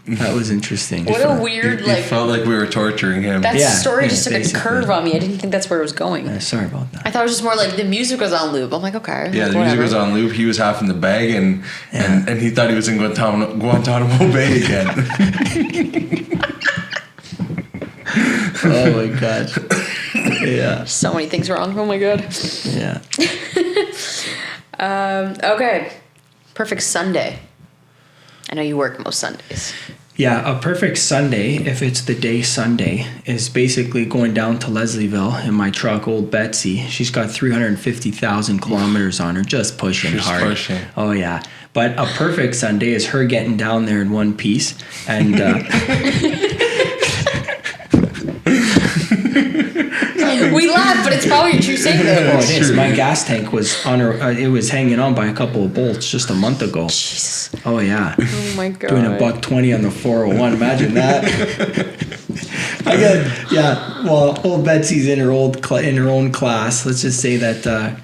that was interesting. What a weird, It felt like we were torturing him. That story just took basically. a curve on me. I didn't think that's where it was going. Sorry about that. I thought it was just more like the music was on loop. I'm like, okay. Yeah, like, the music whatever. was on loop. He was half in the bag, and he thought he was in Guantanamo Bay again. Oh my God. Yeah. So many things wrong. Oh my God. Yeah. Okay. Perfect Sunday. I know you work most Sundays. Yeah, a perfect Sunday, if it's the day Sunday, is basically going down to Leslieville in my truck, old Betsy. She's got 350,000 kilometers on her, just pushing hard. Pushing. Oh, yeah. But a perfect Sunday is her getting down there in one piece. And We laugh, but it's probably a true statement. oh, it is. My gas tank was on her. It was hanging on by a couple of bolts just a month ago. Jesus. Oh yeah. Oh my God. Doing $120 on the 401. Imagine that. Well, old Betsy's in her own class. Let's just say that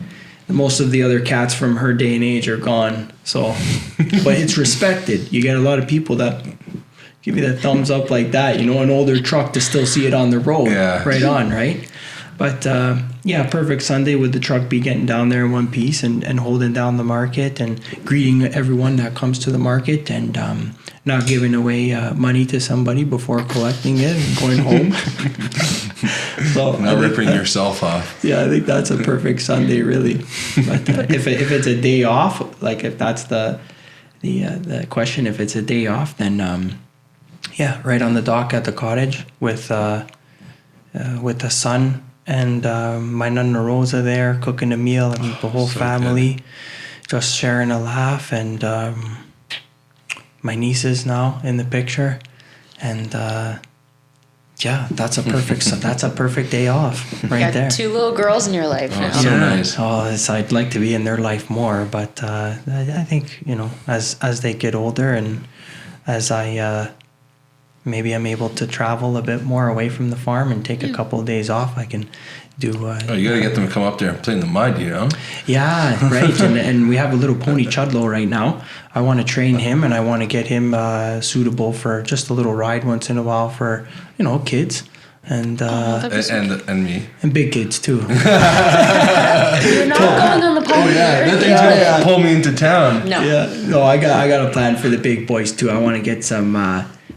most of the other cats from her day and age are gone. So, but it's respected. You get a lot of people that give you the thumbs up like that. An older truck to still see it on the road. Yeah. Right on, right? But perfect Sunday with the truck be getting down there in one piece and holding down the market and greeting everyone that comes to the market and not giving away money to somebody before collecting it and going home. So Not ripping yourself off. Yeah, I think that's a perfect Sunday, really. But if it's a day off, like if that's the question, if it's a day off, then right on the dock at the cottage with the son. And my Nana Rosa there cooking a meal and the whole family just sharing a laugh. And my nieces now in the picture. And that's a perfect day off right You got there. 2 little girls in your life now. So nice. I'd like to be in their life more, but I think as they get older and as I maybe I'm able to travel a bit more away from the farm and take a couple of days off, I can do. You gotta get them to come up there and play in the mud, Yeah, right. and we have a little pony Chudlow right now. I want to train him, and I want to get him suitable for just a little ride once in a while for kids. And and me. And big kids too. You're not going on the pony. Pull me into town. No. Yeah, no, I got a plan for the big boys too. I want to get some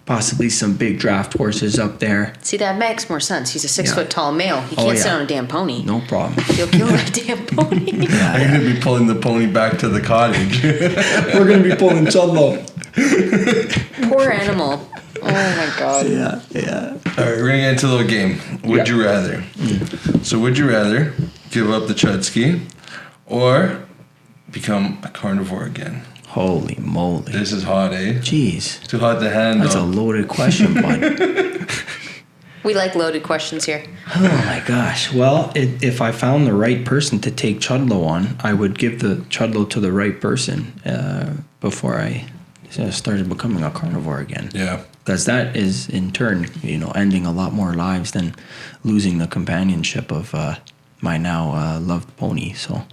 possibly some big draft horses up there. See, that makes more sense. He's a 6 foot tall male. He can't sit on a damn pony. No problem. He'll kill that damn pony. I'm gonna be pulling the pony back to the cottage. We're gonna be pulling Chudlow. Poor animal. Oh my God. Yeah. All right, we're gonna get into a little game. Would you rather? So, would you rather give up the Chudski or become a carnivore again? Holy moly. This is hot, eh? Jeez. Too hot to handle. That's a loaded question, bud. We like loaded questions here. Oh my gosh. Well, if I found the right person to take Chudlow on, I would give the Chudlow to the right person before I started becoming a carnivore again. Yeah. Because that is, in turn, ending a lot more lives than losing the companionship of my now loved pony. So,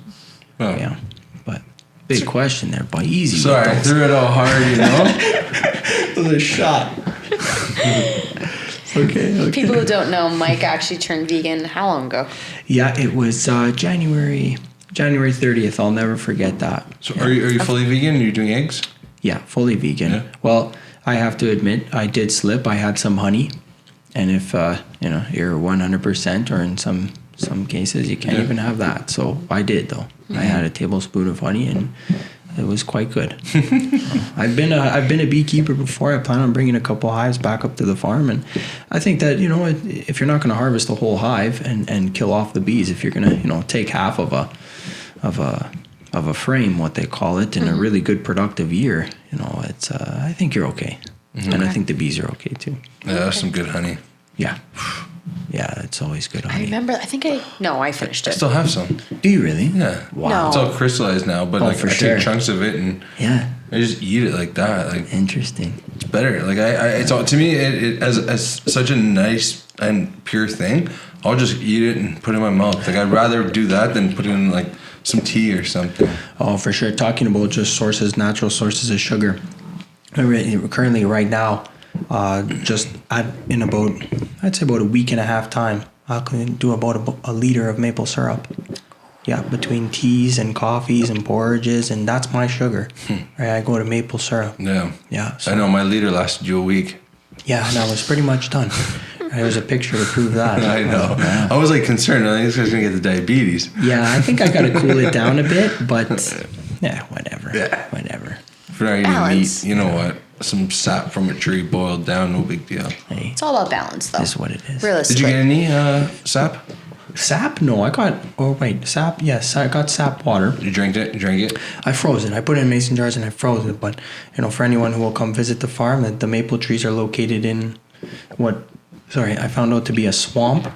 yeah. But big question there, but easy. Sorry, I threw it all hard, It was a shot. Okay. People who don't know, Mike actually turned vegan how long ago? Yeah, it was January 30th. I'll never forget that. So are you fully vegan? Are you doing eggs? Yeah, fully vegan. Yeah. Well, I have to admit, I did slip. I had some honey, and if you're 100%, or in some cases you can't even have that. So I did though. I had a tablespoon of honey, and it was quite good. I've been a beekeeper before. I plan on bringing a couple hives back up to the farm, and I think that if you're not going to harvest the whole hive and kill off the bees, if you're going to take half of a frame, what they call it, in a really good productive year, it's I think you're okay, and I think the bees are okay too. Yeah, that's some good honey. Yeah. Yeah, it's always good I honey. remember. I finished I it. still have some. Do you really? Yeah. Wow. No. It's all crystallized now, but for I sure. take chunks of it and Yeah. I just eat it like that. Like, Interesting. it's better. Like it's all, to me, it as such a nice and pure thing. I'll just eat it and put it in my mouth. Like, I'd rather do that than put it in like some tea or something. Oh, for sure. Talking about just natural sources of sugar. Currently, right now, in about a week and a half time, I can do about a liter of maple syrup. Yeah, between teas and coffees and porridges, and that's my sugar. Right, I go to maple syrup. Yeah. Yeah. I know my liter lasted you a week. Yeah, and I was pretty much done. There's a picture to prove that. I know. Yeah. I was like concerned. I think this guy's gonna get the diabetes. Yeah, I think I got to cool it down a bit, but yeah, whatever. Yeah. Whatever. If you're not eating Balance. meat, you know what? Some sap from a tree boiled down, no big deal. Hey, It's all about balance, though. is what it is. Did Realistically. you get any sap? Sap? No, I got. Oh wait, sap. Yes, I got sap water. You drank it? You drank it? I froze it. I put it in mason jars and I froze it. But for anyone who will come visit the farm, that the maple trees are located in I found out to be a swamp.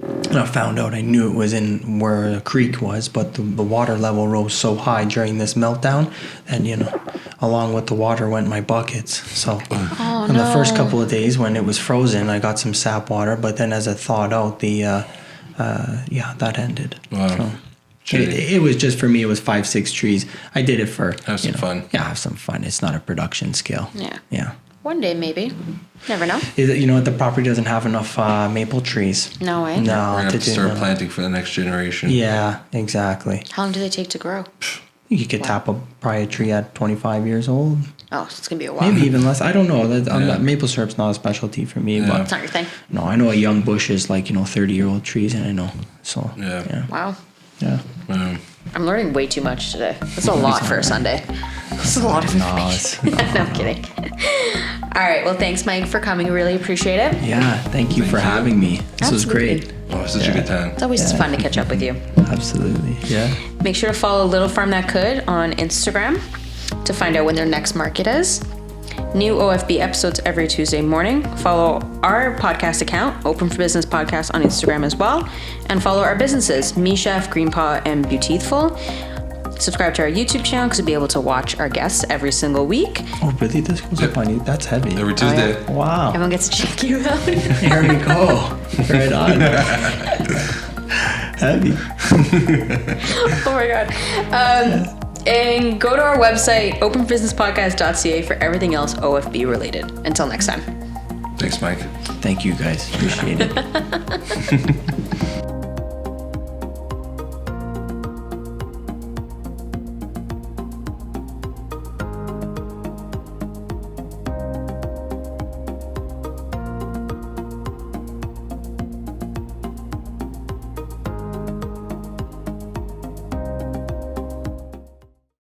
I knew it was in where a creek was, but the water level rose so high during this meltdown, and along with the water went my buckets. So in the first couple of days when it was frozen, I got some sap water, but then as it thawed out, that ended. Wow. So, it was just, for me, it was 5-6 trees. I did it for Have some fun. Yeah, have some fun. It's not a production scale. Yeah. Yeah. One day, maybe. Never know. The property doesn't have enough maple trees. No way. No. We're gonna have to do start that. planting for the next generation. Yeah, exactly. How long do they take to grow? You could tap probably a tree at 25 years old. Oh, so it's going to be a while. Maybe even less. I don't know. Maple syrup's not a specialty for me. Yeah. But It's not your thing. no, I know a young bush is 30-year-old trees, and I know. So, Yeah. Wow. Yeah. I'm learning way too much today. That's a lot for a Sunday. That's a lot of information. No, I'm kidding. All right. Well, thanks, Mike, for coming. Really appreciate it. Yeah, thank you for having me. This was Absolutely. great. Oh, it's such a good time. It's always fun to catch up with you. Absolutely. Yeah. Make sure to follow Little Farm That Could on Instagram to find out when their next market is. New OFB episodes every Tuesday morning. Follow our podcast account, Open for Business Podcast, on Instagram as well. And follow our businesses, Me Chef, Green Paw, and Beautiful. Subscribe to our YouTube channel because you'll be able to watch our guests every single week. Oh, really? This goes up on you? That's heavy. Every Tuesday. Wow. Everyone gets to check you out. There we go. Right on. Heavy. Oh my God. And go to our website, openbusinesspodcast.ca, for everything else OFB related. Until next time. Thanks, Mike. Thank you, guys. Appreciate it.